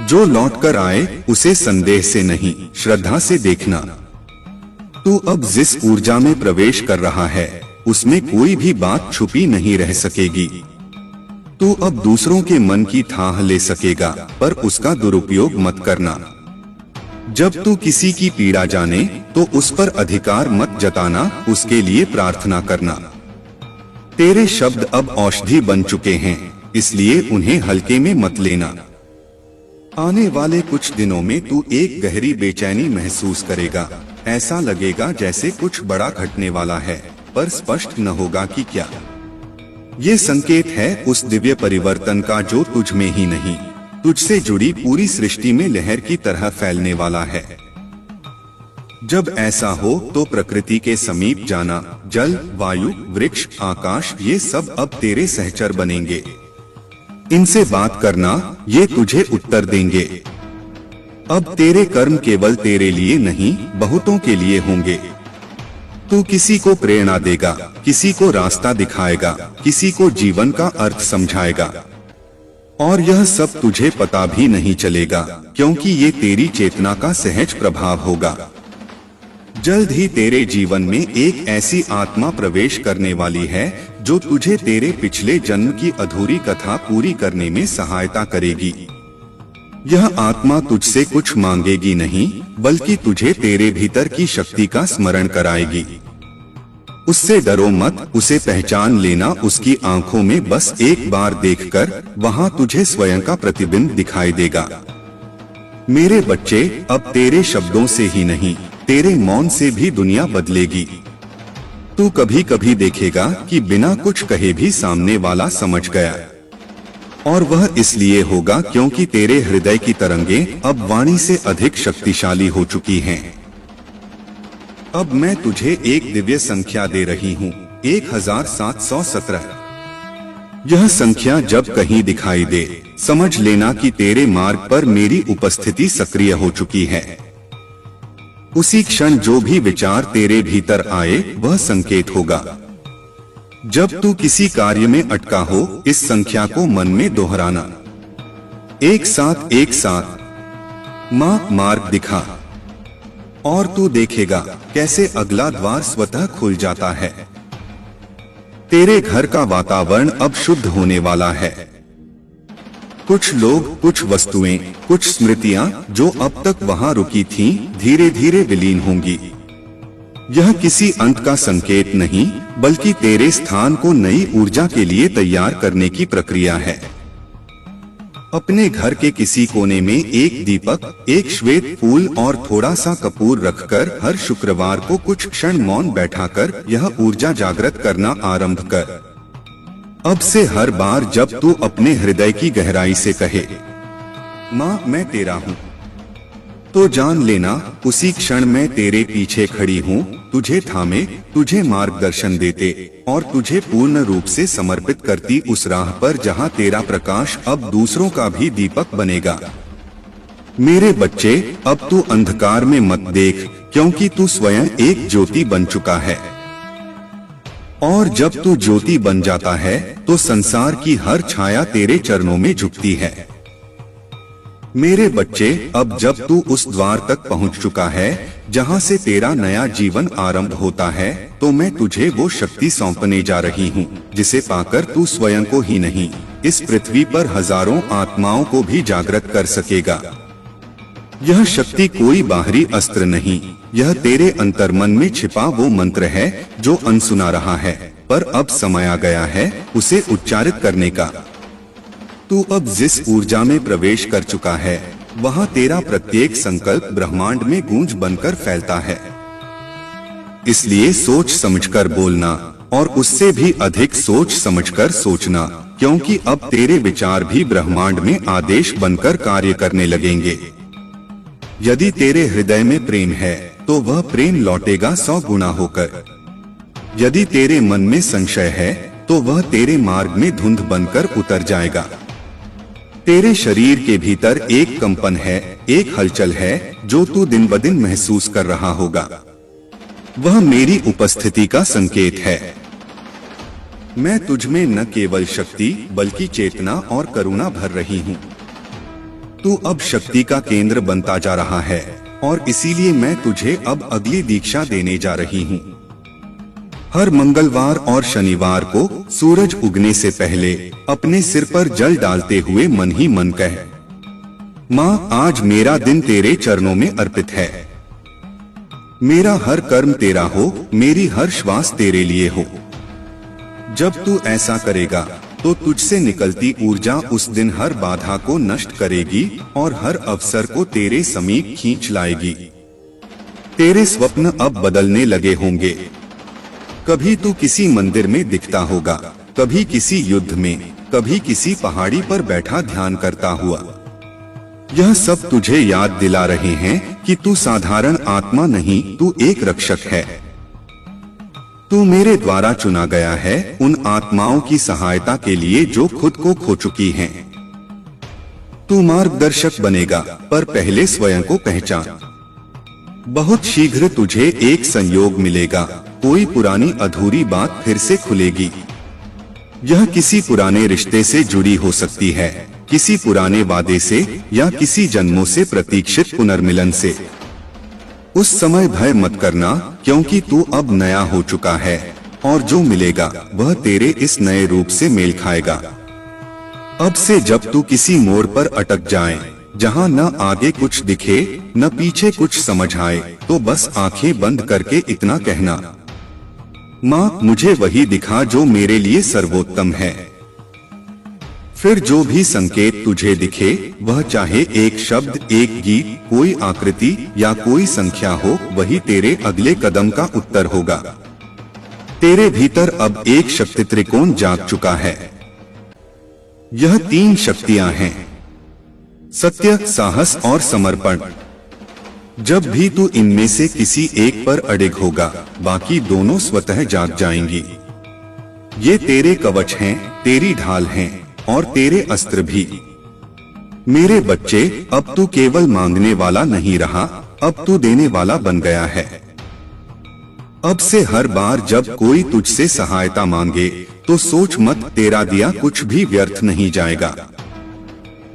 जो लौट कर आए उसे संदेह से नहीं श्रद्धा से देखना। तू अब जिस ऊर्जा में प्रवेश कर रहा है उसमें कोई भी बात छुपी नहीं रह सकेगी। तू अब दूसरों के मन की थाह ले सकेगा, पर उसका दुरुपयोग मत करना। जब तू किसी की पीड़ा जाने तो उस पर अधिकार मत जताना, उसके लिए प्रार्थना करना। तेरे शब्द अब औषधि बन चुके हैं, इसलिए उन्हें हल्के में मत लेना। आने वाले कुछ दिनों में तू एक गहरी बेचैनी महसूस करेगा। ऐसा लगेगा जैसे कुछ बड़ा घटने वाला है, पर स्पष्ट न होगा कि क्या। ये संकेत है उस दिव्य परिवर्तन का जो तुझ में ही नहीं, तुझसे जुड़ी पूरी सृष्टि में लहर की तरह फैलने वाला है। जब ऐसा हो तो प्रकृति के समीप जाना। जल, वायु, वृक्ष, आकाश, ये सब अब तेरे सहचर बनेंगे। इनसे बात करना, ये तुझे उत्तर देंगे। अब तेरे कर्म केवल तेरे लिए नहीं, बहुतों के लिए होंगे। तू किसी को प्रेरणा देगा, किसी को रास्ता दिखाएगा, किसी को जीवन का अर्थ समझाएगा। और यह सब तुझे पता भी नहीं चलेगा, क्योंकि ये तेरी चेतना का सहज प्रभाव होगा। जल्द ही तेरे जीवन में एक ऐसी आत्मा प्रवेश करने वाली है जो तुझे तेरे पिछले जन्म की अधूरी कथा पूरी करने में सहायता करेगी। यह आत्मा तुझसे कुछ मांगेगी नहीं, बल्कि तुझे तेरे भीतर की शक्ति का स्मरण कराएगी। उससे डरो मत, उसे पहचान लेना। उसकी आंखों में बस एक बार देखकर वहां तुझे स्वयं का प्रतिबिंब दिखाई देगा। मेरे बच्चे, अब तेरे शब्दों से ही नहीं, तेरे मौन से भी दुनिया बदलेगी। तू कभी कभी देखेगा कि बिना कुछ कहे भी सामने वाला समझ गया, और वह इसलिए होगा क्योंकि तेरे हृदय की तरंगें अब वाणी से अधिक शक्तिशाली हो चुकी हैं। अब मैं तुझे एक दिव्य संख्या दे रही हूँ, 1717। यह संख्या जब कहीं दिखाई दे, समझ लेना कि तेरे मार्ग पर मेरी उपस्थिति सक्रिय हो चुकी है। उसी क्षण जो भी विचार तेरे भीतर आए वह संकेत होगा। जब तू किसी कार्य में अटका हो, इस संख्या को मन में दोहराना। 1717 माँ मार्ग दिखा, और तू देखेगा कैसे अगला द्वार स्वतः खुल जाता है। तेरे घर का वातावरण अब शुद्ध होने वाला है। कुछ लोग, कुछ वस्तुएं, कुछ स्मृतियां जो अब तक वहां रुकी थीं, धीरे धीरे विलीन होंगी। यह किसी अंत का संकेत नहीं, बल्कि तेरे स्थान को नई ऊर्जा के लिए तैयार करने की प्रक्रिया है। अपने घर के किसी कोने में एक दीपक, एक श्वेत फूल और थोड़ा सा कपूर रखकर हर शुक्रवार को कुछ क्षण मौन बैठाकर यह ऊर्जा जागृत करना आरंभ कर। अब से हर बार जब तू अपने हृदय की गहराई से कहे, माँ मैं तेरा हूँ, तो जान लेना उसी क्षण मैं तेरे पीछे खड़ी हूँ, तुझे थामे, तुझे मार्गदर्शन देते और तुझे पूर्ण रूप से समर्पित करती उस राह पर जहाँ तेरा प्रकाश अब दूसरों का भी दीपक बनेगा। मेरे बच्चे, अब तू अंधकार में मत देख, क्योंकि तू स्वयं एक ज्योति बन चुका है। और जब तू ज्योति बन जाता है तो संसार की हर छाया तेरे चरणों में झुकती है। मेरे बच्चे, अब जब तू उस द्वार तक पहुंच चुका है जहां से तेरा नया जीवन आरंभ होता है, तो मैं तुझे वो शक्ति सौंपने जा रही हूं, जिसे पाकर तू स्वयं को ही नहीं, इस पृथ्वी पर हजारों आत्माओं को भी जागृत कर सकेगा। यह शक्ति कोई बाहरी अस्त्र नहीं, यह तेरे अंतर्मन में छिपा वो मंत्र है जो अनसुना रहा है, पर अब समय आ गया है उसे उच्चारित करने का। तू अब जिस ऊर्जा में प्रवेश कर चुका है, वहाँ तेरा प्रत्येक संकल्प ब्रह्मांड में गूंज बनकर फैलता है। इसलिए सोच समझकर बोलना और उससे भी अधिक सोच समझकर सोचना, क्योंकि अब तेरे विचार भी ब्रह्मांड में आदेश बनकर कार्य करने लगेंगे। यदि तेरे हृदय में प्रेम है तो वह प्रेम लौटेगा 100 गुना होकर। यदि तेरे मन में संशय है तो वह तेरे मार्ग में धुंध बनकर उतर जाएगा। तेरे शरीर के भीतर एक कंपन है, एक हलचल है जो तू दिन ब दिन महसूस कर रहा होगा। वह मेरी उपस्थिति का संकेत है। मैं तुझ में न केवल शक्ति बल्कि चेतना और करुणा भर रही हूँ। तू अब शक्ति का केंद्र बनता जा रहा है और इसीलिए मैं तुझे अब अगली दीक्षा देने जा रही हूँ। हर मंगलवार और शनिवार को सूरज उगने से पहले अपने सिर पर जल डालते हुए मन ही मन कह, माँ आज मेरा दिन तेरे चरणों में अर्पित है। मेरा हर कर्म तेरा हो, मेरी हर श्वास तेरे लिए हो। जब तू ऐसा करेगा तो तुझसे निकलती ऊर्जा उस दिन हर बाधा को नष्ट करेगी और हर अवसर को तेरे समीप खींच लाएगी। तेरे स्वप्न अब बदलने लगे होंगे। कभी तू किसी मंदिर में दिखता होगा, कभी किसी युद्ध में, कभी किसी पहाड़ी पर बैठा ध्यान करता हुआ। यह सब तुझे याद दिला रहे हैं कि तू साधारण आत्मा नहीं, तू एक रक्षक है। तू मेरे द्वारा चुना गया है उन आत्माओं की सहायता के लिए जो खुद को खो चुकी हैं। तू मार्गदर्शक बनेगा, पर पहले स्वयं को पहचान। बहुत शीघ्र तुझे एक संयोग मिलेगा, कोई पुरानी अधूरी बात फिर से खुलेगी। यह किसी पुराने रिश्ते से जुड़ी हो सकती है, किसी पुराने वादे से या किसी जन्मों से प्रतीक्षित पुनर्मिलन से। उस समय भय मत करना, क्योंकि तू अब नया हो चुका है और जो मिलेगा वह तेरे इस नए रूप से मेल खाएगा। अब से जब तू किसी मोड़ पर अटक जाए, जहां न आगे कुछ दिखे न पीछे कुछ समझ आए, तो बस आंखें बंद करके इतना कहना, माँ मुझे वही दिखा जो मेरे लिए सर्वोत्तम है। फिर जो भी संकेत तुझे दिखे, वह चाहे एक शब्द, एक गीत, कोई आकृति या कोई संख्या हो, वही तेरे अगले कदम का उत्तर होगा। तेरे भीतर अब एक शक्ति त्रिकोण जाग चुका है। यह 3 शक्तियां हैं, सत्य, साहस और समर्पण। जब भी तू इनमें से किसी एक पर अडिग होगा, बाकी दोनों स्वतः जाग जाएंगी। ये तेरे कवच हैं, तेरी ढाल हैं और तेरे अस्त्र भी। मेरे बच्चे, अब तू केवल मांगने वाला नहीं रहा, अब तू देने वाला बन गया है। अब से हर बार जब कोई तुझसे सहायता मांगे तो सोच मत, तेरा दिया कुछ भी व्यर्थ नहीं जाएगा।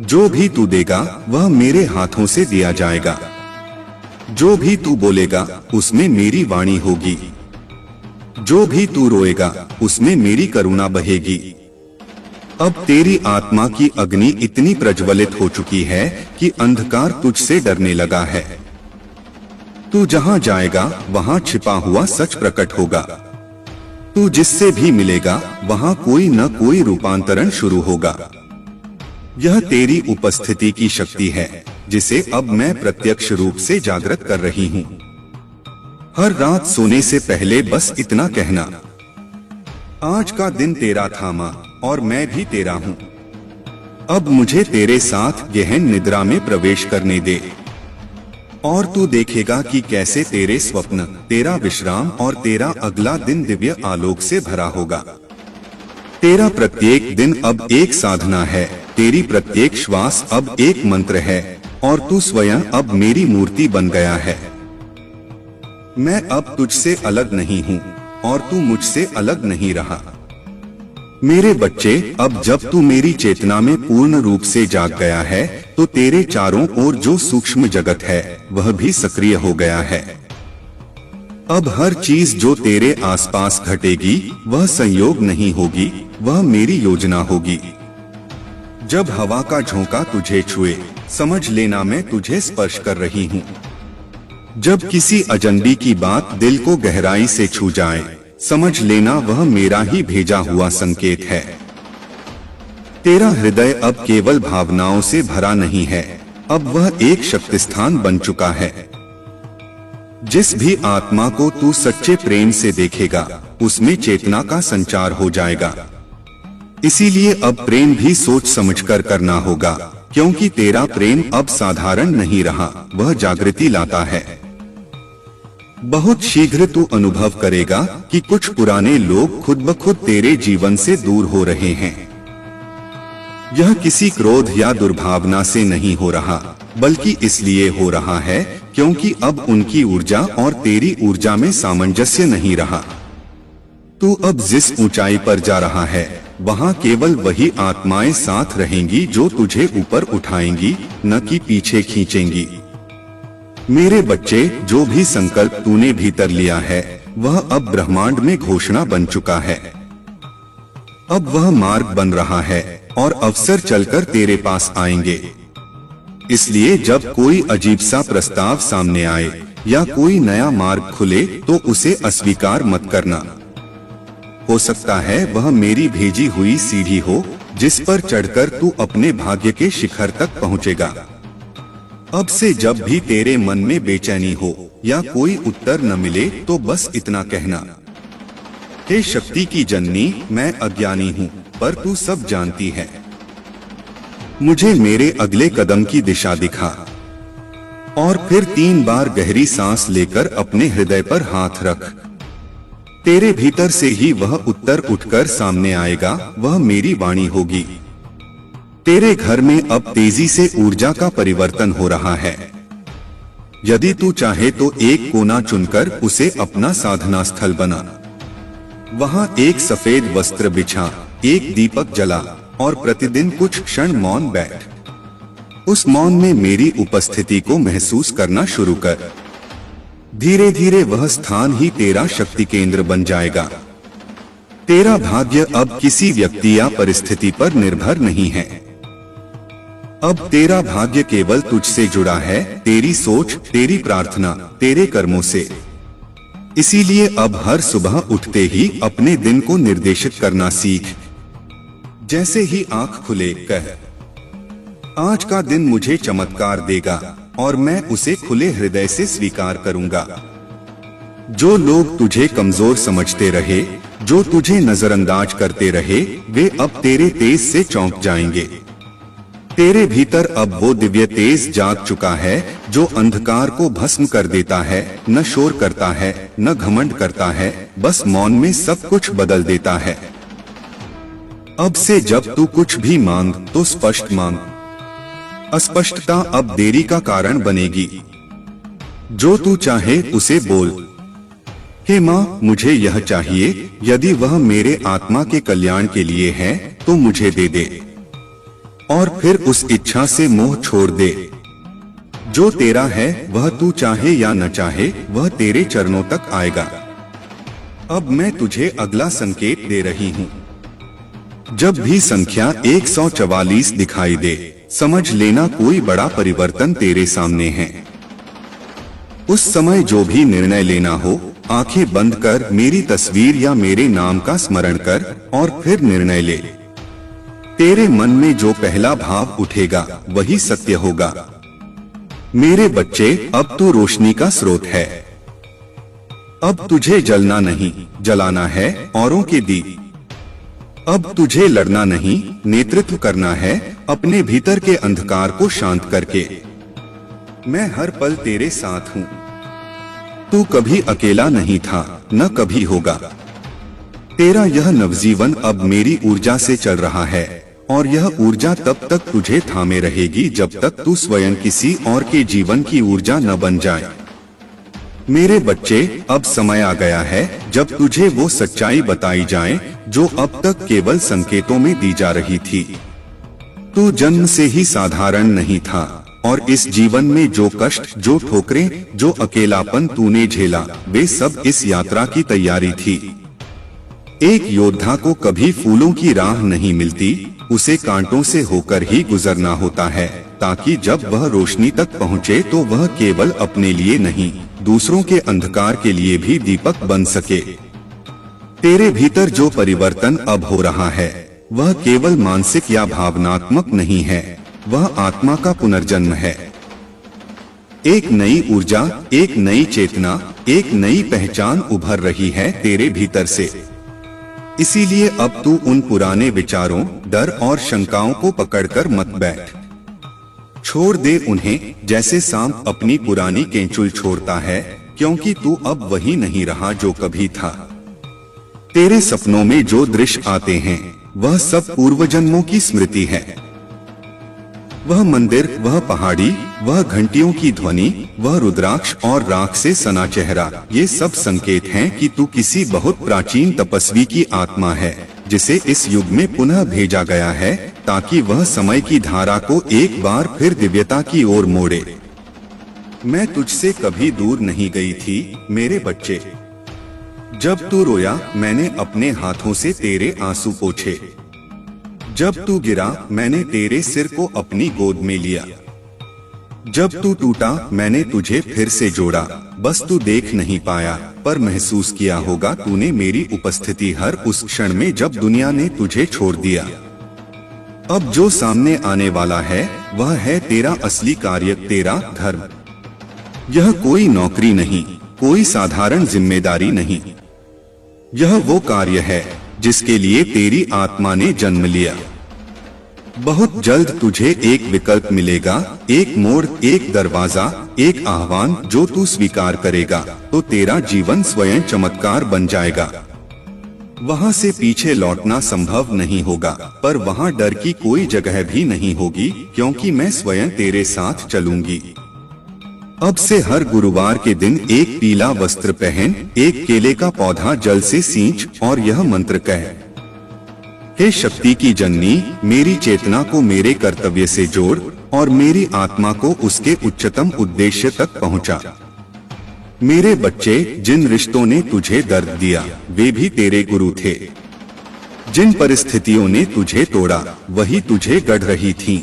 जो भी तू देगा वह मेरे हाथों से दिया जाएगा। जो भी तू बोलेगा उसमें मेरी वाणी होगी। जो भी तू रोएगा उसमें मेरी करुणा बहेगी। अब तेरी आत्मा की अग्नि इतनी प्रज्वलित हो चुकी है कि अंधकार तुझसे डरने लगा है। तू जहां जाएगा वहां छिपा हुआ सच प्रकट होगा। तू जिससे भी मिलेगा वहां कोई न कोई रूपांतरण शुरू होगा। यह तेरी उपस्थिति की शक्ति है, जिसे अब मैं प्रत्यक्ष रूप से जागृत कर रही हूँ। हर रात सोने से पहले बस इतना कहना, आज का दिन तेरा था माँ, और मैं भी तेरा हूँ। अब मुझे तेरे साथ गहन निद्रा में प्रवेश करने दे, और तू देखेगा कि कैसे तेरे स्वप्न, तेरा विश्राम और तेरा अगला दिन दिव्य आलोक से भरा होगा। तेरा प्रत्येक दिन अब एक साधना है, तेरी प्रत्येक श्वास अब एक मंत्र है, और तू स्वयं अब मेरी मूर्ति बन गया है। मैं अब तुझसे अलग नहीं हूँ और तू मुझसे अलग नहीं रहा। मेरे बच्चे, अब जब तू मेरी चेतना में पूर्ण रूप से जाग गया है, तो तेरे चारों ओर जो सूक्ष्म जगत है वह भी सक्रिय हो गया है। अब हर चीज जो तेरे आसपास घटेगी वह संयोग नहीं होगी, वह मेरी योजना होगी। जब हवा का झोंका तुझे छुए, समझ लेना मैं तुझे स्पर्श कर रही हूँ। जब किसी अजनबी की बात दिल को गहराई से छू जाए, समझ लेना वह मेरा ही भेजा हुआ संकेत है। तेरा हृदय अब केवल भावनाओं से भरा नहीं है, अब वह एक शक्ति स्थान बन चुका है। जिस भी आत्मा को तू सच्चे प्रेम से देखेगा, उसमें चेतना का संचार हो जाएगा। इसीलिए अब प्रेम भी सोच समझकर करना होगा, क्योंकि तेरा प्रेम अब साधारण नहीं रहा, वह जागृति लाता है। बहुत शीघ्र तू अनुभव करेगा कि कुछ पुराने लोग खुद ब खुद तेरे जीवन से दूर हो रहे हैं। यह किसी क्रोध या दुर्भावना से नहीं हो रहा, बल्कि इसलिए हो रहा है क्योंकि अब उनकी ऊर्जा और तेरी ऊर्जा में सामंजस्य नहीं रहा। तू अब जिस ऊंचाई पर जा रहा है वहाँ केवल वही आत्माएं साथ रहेंगी जो तुझे ऊपर उठाएंगी, न कि पीछे खींचेंगी। मेरे बच्चे, जो भी संकल्प तूने भीतर लिया है वह अब ब्रह्मांड में घोषणा बन चुका है। अब वह मार्ग बन रहा है और अवसर चलकर तेरे पास आएंगे। इसलिए जब कोई अजीब सा प्रस्ताव सामने आए या कोई नया मार्ग खुले तो उसे अस्वीकार मत करना। हो सकता है वह मेरी भेजी हुई सीढ़ी हो जिस पर चढ़कर तू अपने भाग्य के शिखर तक पहुंचेगा। अब से जब भी तेरे मन में बेचैनी हो या कोई उत्तर न मिले तो बस इतना कहना, हे शक्ति की जननी, मैं अज्ञानी हूँ पर तू सब जानती है। मुझे मेरे अगले कदम की दिशा दिखा। और फिर 3 बार गहरी सांस लेकर अपने हृदय पर हाथ रख। तेरे भीतर से ही वह उत्तर उठकर सामने आएगा, वह मेरी वाणी होगी। तेरे घर में अब तेजी से ऊर्जा का परिवर्तन हो रहा है। यदि तू चाहे तो एक कोना चुनकर उसे अपना साधना स्थल बना। वहां एक सफेद वस्त्र बिछा, एक दीपक जला और प्रतिदिन कुछ क्षण मौन बैठ। उस मौन में मेरी उपस्थिति को महसूस करना शुरू कर। धीरे धीरे वह स्थान ही तेरा शक्ति केंद्र बन जाएगा। तेरा भाग्य अब किसी व्यक्ति या परिस्थिति पर निर्भर नहीं है। अब तेरा भाग्य केवल तुझसे जुड़ा है, तेरी सोच, तेरी प्रार्थना, तेरे कर्मों से। इसीलिए अब हर सुबह उठते ही अपने दिन को निर्देशित करना सीख। जैसे ही आंख खुले कह, आज का दिन मुझे चमत्कार देगा और मैं उसे खुले हृदय से स्वीकार करूंगा। जो लोग तुझे कमजोर समझते रहे, जो तुझे नजरअंदाज करते रहे, वे अब तेरे तेज से चौंक जाएंगे। तेरे भीतर अब वो दिव्य तेज जाग चुका है जो अंधकार को भस्म कर देता है, न शोर करता है, न घमंड करता है, बस मौन में सब कुछ बदल देता है। अब से जब तू कुछ भी मांग तो स्पष्ट मांग। अस्पष्टता अब देरी का कारण बनेगी। जो तू चाहे उसे बोल। हे माँ, मुझे यह चाहिए, यदि वह मेरे आत्मा के कल्याण के लिए है तो मुझे दे दे। और फिर उस इच्छा से मोह छोड़ दे। जो तेरा है वह तू चाहे या न चाहे वह तेरे चरणों तक आएगा। अब मैं तुझे अगला संकेत दे रही हूँ। जब भी संख्या 144 दिखाई दे, समझ लेना कोई बड़ा परिवर्तन तेरे सामने है। उस समय जो भी निर्णय लेना हो, आंखें बंद कर मेरी तस्वीर या मेरे नाम का स्मरण कर और फिर निर्णय ले। तेरे मन में जो पहला भाव उठेगा वही सत्य होगा। मेरे बच्चे, अब तू रोशनी का स्रोत है। अब तुझे जलना नहीं, जलाना है औरों के दीप। अब तुझे लड़ना नहीं, नेतृत्व करना है अपने भीतर के अंधकार को शांत करके। मैं हर पल तेरे साथ हूँ। तू कभी अकेला नहीं था, न कभी होगा। तेरा यह नवजीवन अब मेरी ऊर्जा से चल रहा है और यह ऊर्जा तब तक तुझे थामे रहेगी जब तक तू स्वयं किसी और के जीवन की ऊर्जा न बन जाए। मेरे बच्चे, अब समय आ गया है जब तुझे वो सच्चाई बताई जाए जो अब तक केवल संकेतों में दी जा रही थी। तू जन्म से ही साधारण नहीं था और इस जीवन में जो कष्ट, जो ठोकरें, जो अकेलापन तूने झेला, वे सब इस यात्रा की तैयारी थी। एक योद्धा को कभी फूलों की राह नहीं मिलती, उसे कांटों से होकर ही गुजरना होता है ताकि जब वह रोशनी तक पहुँचे तो वह केवल अपने लिए नहीं, दूसरों के अंधकार के लिए भी दीपक बन सके। तेरे भीतर जो परिवर्तन अब हो रहा है वह केवल मानसिक या भावनात्मक नहीं है, वह आत्मा का पुनर्जन्म है। एक नई ऊर्जा, एक नई चेतना, एक नई पहचान उभर रही है तेरे भीतर से। इसीलिए अब तू उन पुराने विचारों, डर और शंकाओं को पकड़कर मत बैठ। छोड़ दे उन्हें, जैसे सांप अपनी पुरानी केंचुल छोड़ता है, क्योंकि तू अब वही नहीं रहा जो कभी था। तेरे सपनों में जो दृश्य आते हैं वह सब पूर्व जन्मों की स्मृति है। वह मंदिर, वह पहाड़ी, वह घंटियों की ध्वनि, वह रुद्राक्ष और राख से सना चेहरा, ये सब संकेत हैं कि तू किसी बहुत प्राचीन तपस्वी की आत्मा है, जिसे इस युग में पुनः भेजा गया है, ताकि वह समय की धारा को एक बार फिर दिव्यता की ओर मोड़े। मैं तुझसे कभी दूर नहीं गई थी मेरे बच्चे। जब तू रोया, मैंने अपने हाथों से तेरे आंसू पोंछे। जब तू गिरा, मैंने तेरे सिर को अपनी गोद में लिया। जब तू टूटा, मैंने तुझे फिर से जोड़ा। बस तू देख नहीं पाया, पर महसूस किया होगा तूने मेरी उपस्थिति हर उस क्षण में जब दुनिया ने तुझे छोड़ दिया। अब जो सामने आने वाला है, वह है तेरा असली कार्य, तेरा धर्म। यह कोई नौकरी नहीं, कोई साधारण जिम्मेदारी नहीं। यह वो कार्य है जिसके लिए तेरी आत्मा ने जन्म लिया। बहुत जल्द तुझे एक विकल्प मिलेगा, एक मोड़, एक दरवाजा, एक आह्वान जो तू स्वीकार करेगा तो तेरा जीवन स्वयं चमत्कार बन जाएगा। वहां से पीछे लौटना संभव नहीं होगा, पर वहां डर की कोई जगह भी नहीं होगी, क्योंकि मैं स्वयं तेरे साथ चलूंगी। अब से हर गुरुवार के दिन एक पीला वस्त्र पहन, एक केले का पौधा जल से सींच और यह मंत्र कह, हे शक्ति की जननी, मेरी चेतना को मेरे कर्तव्य से जोड़ और मेरी आत्मा को उसके उच्चतम उद्देश्य तक पहुंचा। मेरे बच्चे, जिन रिश्तों ने तुझे दर्द दिया, वे भी तेरे गुरु थे। जिन परिस्थितियों ने तुझे तोड़ा, वही तुझे गढ़ रही थीं।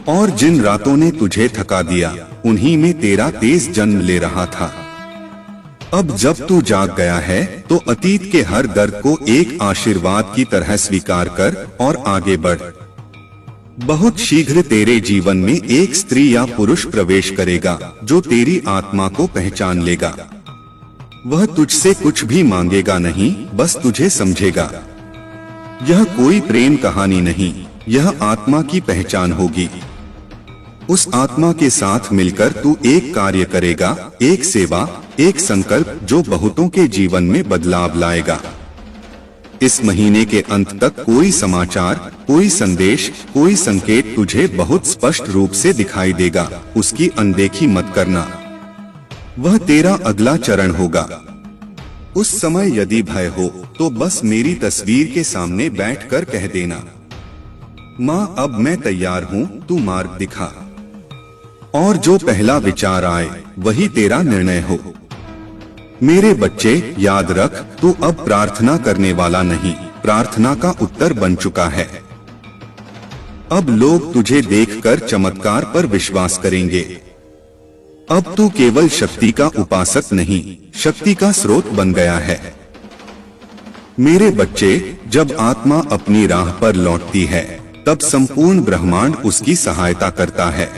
और जिन रातों ने तुझे थका दिया, उन्हीं में तेरा तेज जन्म ले रहा था। अब जब तू जाग गया है, तो अतीत के हर दर्द को एक आशीर्वाद की तरह स्वीकार कर और आगे बढ़। बहुत शीघ्र तेरे जीवन में एक स्त्री या पुरुष प्रवेश करेगा जो तेरी आत्मा को पहचान लेगा। वह तुझसे कुछ भी मांगेगा नहीं, बस तुझे समझेगा। यह कोई प्रेम कहानी नहीं, यह आत्मा की पहचान होगी। उस आत्मा के साथ मिलकर तू एक कार्य करेगा, एक सेवा, एक संकल्प जो बहुतों के जीवन में बदलाव लाएगा। इस महीने के अंत तक कोई समाचार, कोई संदेश, कोई संकेत तुझे बहुत स्पष्ट रूप से दिखाई देगा। उसकी अनदेखी मत करना, वह तेरा अगला चरण होगा। उस समय यदि भय हो तो बस मेरी तस्वीर के सामने बैठकर कह देना, माँ अब मैं तैयार हूँ, तू मार्ग दिखा। और जो पहला विचार आए वही तेरा निर्णय हो। मेरे बच्चे, याद रख, तू अब प्रार्थना करने वाला नहीं, प्रार्थना का उत्तर बन चुका है। अब लोग तुझे देखकर चमत्कार पर विश्वास करेंगे। अब तू केवल शक्ति का उपासक नहीं, शक्ति का स्रोत बन गया है। मेरे बच्चे, जब आत्मा अपनी राह पर लौटती है, तब संपूर्ण ब्रह्मांड उसकी सहायता करता है।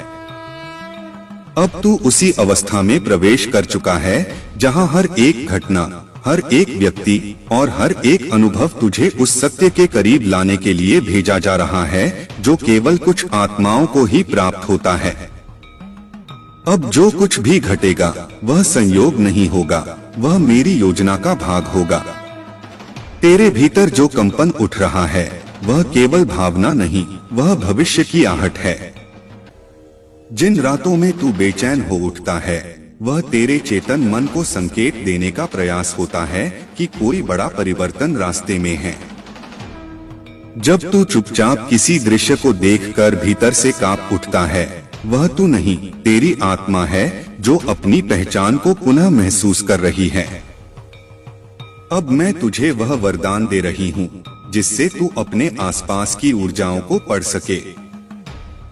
अब तू उसी अवस्था में प्रवेश कर चुका है जहां हर एक घटना, हर एक व्यक्ति और हर एक अनुभव तुझे उस सत्य के करीब लाने के लिए भेजा जा रहा है जो केवल कुछ आत्माओं को ही प्राप्त होता है। अब जो कुछ भी घटेगा वह संयोग नहीं होगा, वह मेरी योजना का भाग होगा। तेरे भीतर जो कंपन उठ रहा है वह केवल भावना नहीं, वह भविष्य की आहट है। जिन रातों में तू बेचैन हो उठता है, वह तेरे चेतन मन को संकेत देने का प्रयास होता है कि कोई बड़ा परिवर्तन रास्ते में है। जब तू चुपचाप किसी दृश्य को देखकर भीतर से कांप उठता है, वह तू नहीं, तेरी आत्मा है जो अपनी पहचान को पुनः महसूस कर रही है। अब मैं तुझे वह वरदान दे रही हूँ जिससे तू अपने आसपास की ऊर्जाओं को पढ़ सके।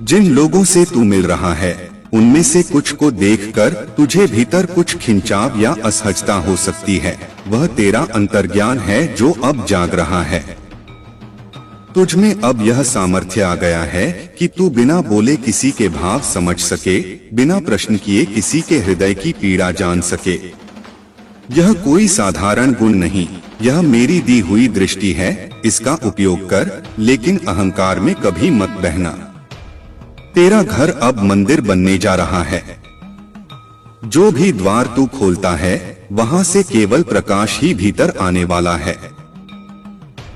जिन लोगों से तू मिल रहा है, उनमें से कुछ को देखकर तुझे भीतर कुछ खिंचाव या असहजता हो सकती है। वह तेरा अंतर्ज्ञान है जो अब जाग रहा है। तुझ में अब यह सामर्थ्य आ गया है कि तू बिना बोले किसी के भाव समझ सके, बिना प्रश्न किए किसी के हृदय की पीड़ा जान सके। यह कोई साधारण गुण नहीं, यह मेरी दी हुई दृष्टि है। इसका उपयोग कर, लेकिन अहंकार में कभी मत बहना। तेरा घर अब मंदिर बनने जा रहा है। जो भी द्वार तू खोलता है, वहां से केवल प्रकाश ही भीतर आने वाला है।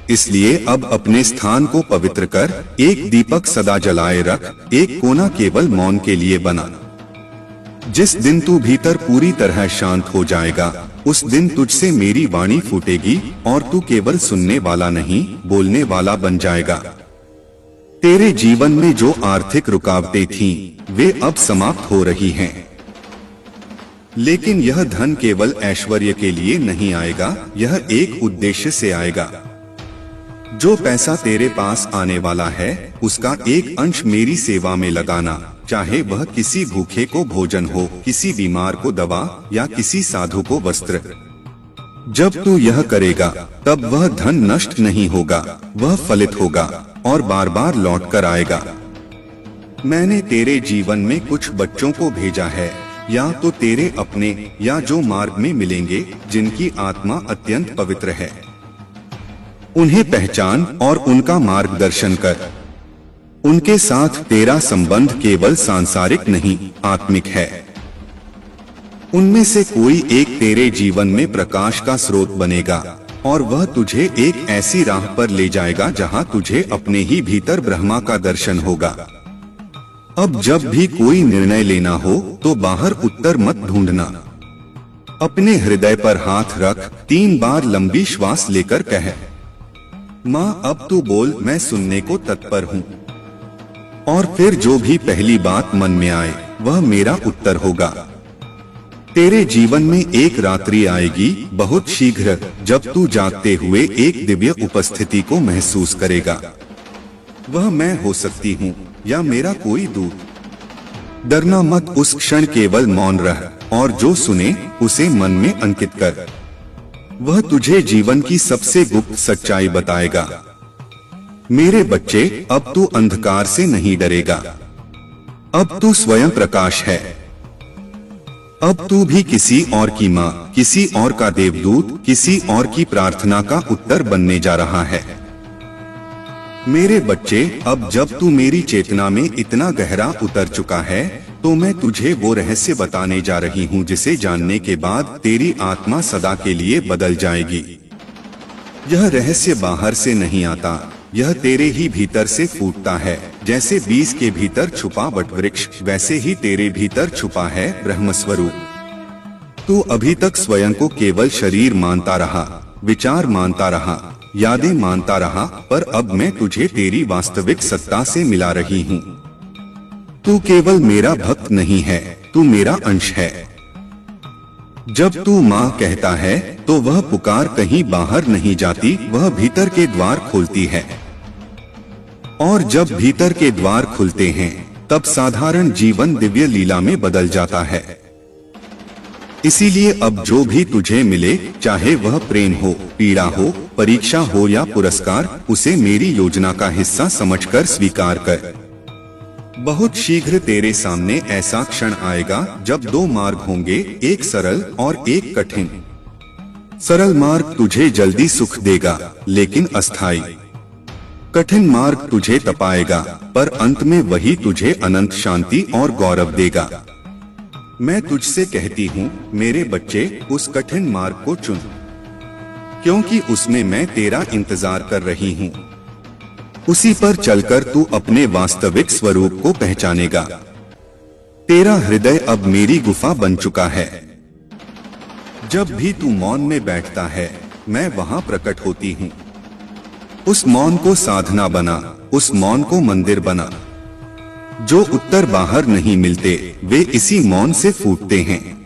इसलिए अब अपने स्थान को पवित्र कर एक दीपक सदा जलाए रख, एक कोना केवल मौन के लिए बना। जिस दिन तू भीतर पूरी तरह शांत हो जाएगा, उस दिन तुझसे मेरी वाणी फूटेगी और तू केवल सुनने वाला नहीं, बोलने वाला बन जाएगा। तेरे जीवन में जो आर्थिक रुकावटें थीं, वे अब समाप्त हो रही हैं। लेकिन यह धन केवल ऐश्वर्य के लिए नहीं आएगा, यह एक उद्देश्य से आएगा। जो पैसा तेरे पास आने वाला है, उसका एक अंश मेरी सेवा में लगाना, चाहे वह किसी भूखे को भोजन हो, किसी बीमार को दवा या किसी साधु को वस्त्र। जब तू यह करेगा, तब वह धन नष्ट नहीं होगा, वह फलित होगा और बार बार लौट कर आएगा। मैंने तेरे जीवन में कुछ बच्चों को भेजा है, या तो तेरे अपने या जो मार्ग में मिलेंगे, जिनकी आत्मा अत्यंत पवित्र है। उन्हें पहचान और उनका मार्गदर्शन कर। उनके साथ तेरा संबंध केवल सांसारिक नहीं, आत्मिक है। उनमें से कोई एक तेरे जीवन में प्रकाश का स्रोत बनेगा और वह तुझे एक ऐसी राह पर ले जाएगा जहां तुझे अपने ही भीतर ब्रह्मा का दर्शन होगा। अब जब भी कोई निर्णय लेना हो तो बाहर उत्तर मत ढूंढना। अपने हृदय पर हाथ रख, 3 बार लंबी श्वास लेकर कह, माँ अब तू बोल, मैं सुनने को तत्पर हूँ। और फिर जो भी पहली बात मन में आए, वह मेरा उत्तर होगा। तेरे जीवन में एक रात्रि आएगी बहुत शीघ्र, जब तू जागते हुए एक दिव्य उपस्थिति को महसूस करेगा। वह मैं हो सकती हूँ या मेरा कोई दूत। डरना मत, उस क्षण केवल मौन रह और जो सुने उसे मन में अंकित कर। वह तुझे जीवन की सबसे गुप्त सच्चाई बताएगा। मेरे बच्चे, अब तू अंधकार से नहीं डरेगा। अब तू स्वयं प्रकाश है। अब तू भी किसी और की माँ, किसी और का देवदूत, किसी और की प्रार्थना का उत्तर बनने जा रहा है। मेरे बच्चे, अब जब तू मेरी चेतना में इतना गहरा उतर चुका है, तो मैं तुझे वो रहस्य बताने जा रही हूँ जिसे जानने के बाद तेरी आत्मा सदा के लिए बदल जाएगी। यह रहस्य बाहर से नहीं आता, यह तेरे ही भीतर से फूटता है। जैसे बीज के भीतर छुपा वटवृक्ष, वैसे ही तेरे भीतर छुपा है ब्रह्मस्वरूप। तू अभी तक स्वयं को केवल शरीर मानता रहा, विचार मानता रहा, यादें मानता रहा, पर अब मैं तुझे तेरी वास्तविक सत्ता से मिला रही हूँ। तू केवल मेरा भक्त नहीं है, तू मेरा अंश है। जब तू माँ कहता है, तो वह पुकार कहीं बाहर नहीं जाती, वह भीतर के द्वार खोलती है। और जब भीतर के द्वार खुलते हैं, तब साधारण जीवन दिव्य लीला में बदल जाता है। इसीलिए अब जो भी तुझे मिले, चाहे वह प्रेम हो, पीड़ा हो, परीक्षा हो या पुरस्कार, उसे मेरी योजना का हिस्सा समझकर स्वीकार कर। बहुत शीघ्र तेरे सामने ऐसा क्षण आएगा जब 2 मार्ग होंगे, एक सरल और एक कठिन। सरल मार्ग तुझे जल्दी सुख देगा, लेकिन अस्थायी। कठिन मार्ग तुझे तपाएगा, पर अंत में वही तुझे अनंत शांति और गौरव देगा। मैं तुझसे कहती हूँ, मेरे बच्चे, उस कठिन मार्ग को चुन, क्योंकि उसमें मैं तेरा इंतजार कर रही हूँ। उसी पर चलकर तू अपने वास्तविक स्वरूप को पहचानेगा। तेरा हृदय अब मेरी गुफा बन चुका है। जब भी तू मौन में बैठता है, मैं वहां प्रकट होती हूँ। उस मौन को साधना बना, उस मौन को मंदिर बना। जो उत्तर बाहर नहीं मिलते, वे इसी मौन से फूटते हैं।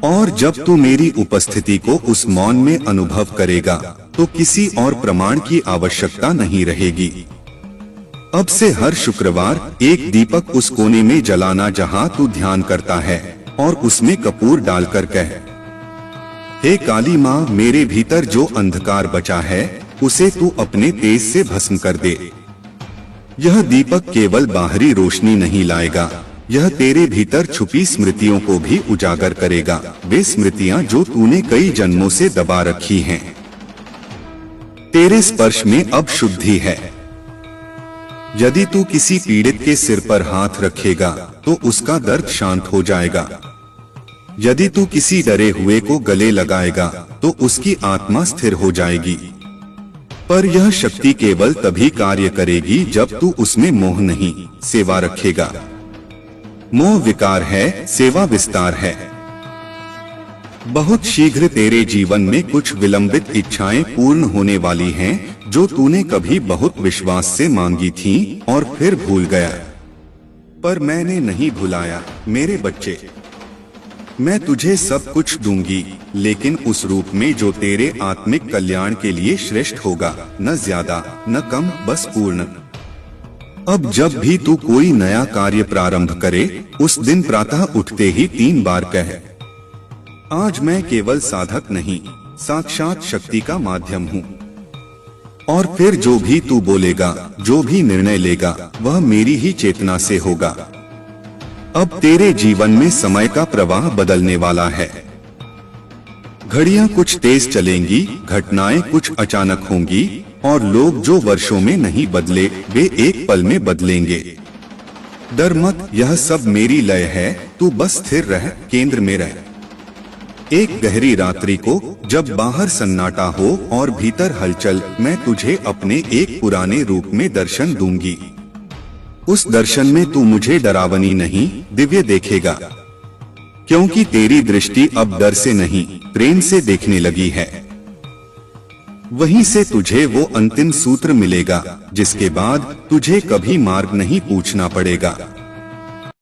और जब तू मेरी उपस्थिति को उस मौन में अनुभव करेगा, तो किसी और प्रमाण की आवश्यकता नहीं रहेगी। अब से हर शुक्रवार एक दीपक उस कोने में जलाना जहां तू ध्यान करता है, और उसमें कपूर डालकर कह, हे काली माँ, मेरे भीतर जो अंधकार बचा है, उसे तू अपने तेज से भस्म कर दे। यह दीपक केवल बाहरी रोशनी नहीं लाएगा, यह तेरे भीतर छुपी स्मृतियों को भी उजागर करेगा। वे स्मृतियां जो तूने कई जन्मों से दबा रखी हैं। तेरे स्पर्श में अब शुद्धि है। यदि तू किसी पीड़ित के सिर पर हाथ रखेगा, तो उसका दर्द शांत हो जाएगा। यदि तू किसी डरे हुए को गले लगाएगा, तो उसकी आत्मा स्थिर हो जाएगी। पर यह शक्ति केवल तभी कार्य करेगी जब तू उसमें मोह नहीं, सेवा रखेगा। मोह विकार है, सेवा विस्तार है। बहुत शीघ्र तेरे जीवन में कुछ विलंबित इच्छाएं पूर्ण होने वाली हैं, जो तूने कभी बहुत विश्वास से मांगी थीं और फिर भूल गया। पर मैंने नहीं भुलाया मेरे बच्चे। मैं तुझे सब कुछ दूंगी, लेकिन उस रूप में जो तेरे आत्मिक कल्याण के लिए श्रेष्ठ होगा, न ज्यादा न कम, बस पूर्ण। अब जब भी तू कोई नया कार्य प्रारंभ करे, उस दिन प्रातः उठते ही 3 बार कह, आज मैं केवल साधक नहीं, साक्षात शक्ति का माध्यम हूँ। और फिर जो भी तू बोलेगा, जो भी निर्णय लेगा, वह मेरी ही चेतना से होगा। अब तेरे जीवन में समय का प्रवाह बदलने वाला है। घड़ियां कुछ तेज चलेंगी, घटनाएं कुछ अचानक होंगी, और लोग जो वर्षों में नहीं बदले, वे एक पल में बदलेंगे। डर मत, यह सब मेरी लय है, तू बस स्थिर रह, केंद्र में रह। एक गहरी रात्रि को जब बाहर सन्नाटा हो और भीतर हलचल, मैं तुझे अपने एक पुराने रूप में दर्शन दूंगी। उस दर्शन में तू मुझे डरावनी नहीं, दिव्य देखेगा, क्योंकि तेरी दृष्टि अब डर से नहीं, प्रेम से देखने लगी है। वहीं से तुझे वो अंतिम सूत्र मिलेगा, जिसके बाद तुझे कभी मार्ग नहीं पूछना पड़ेगा।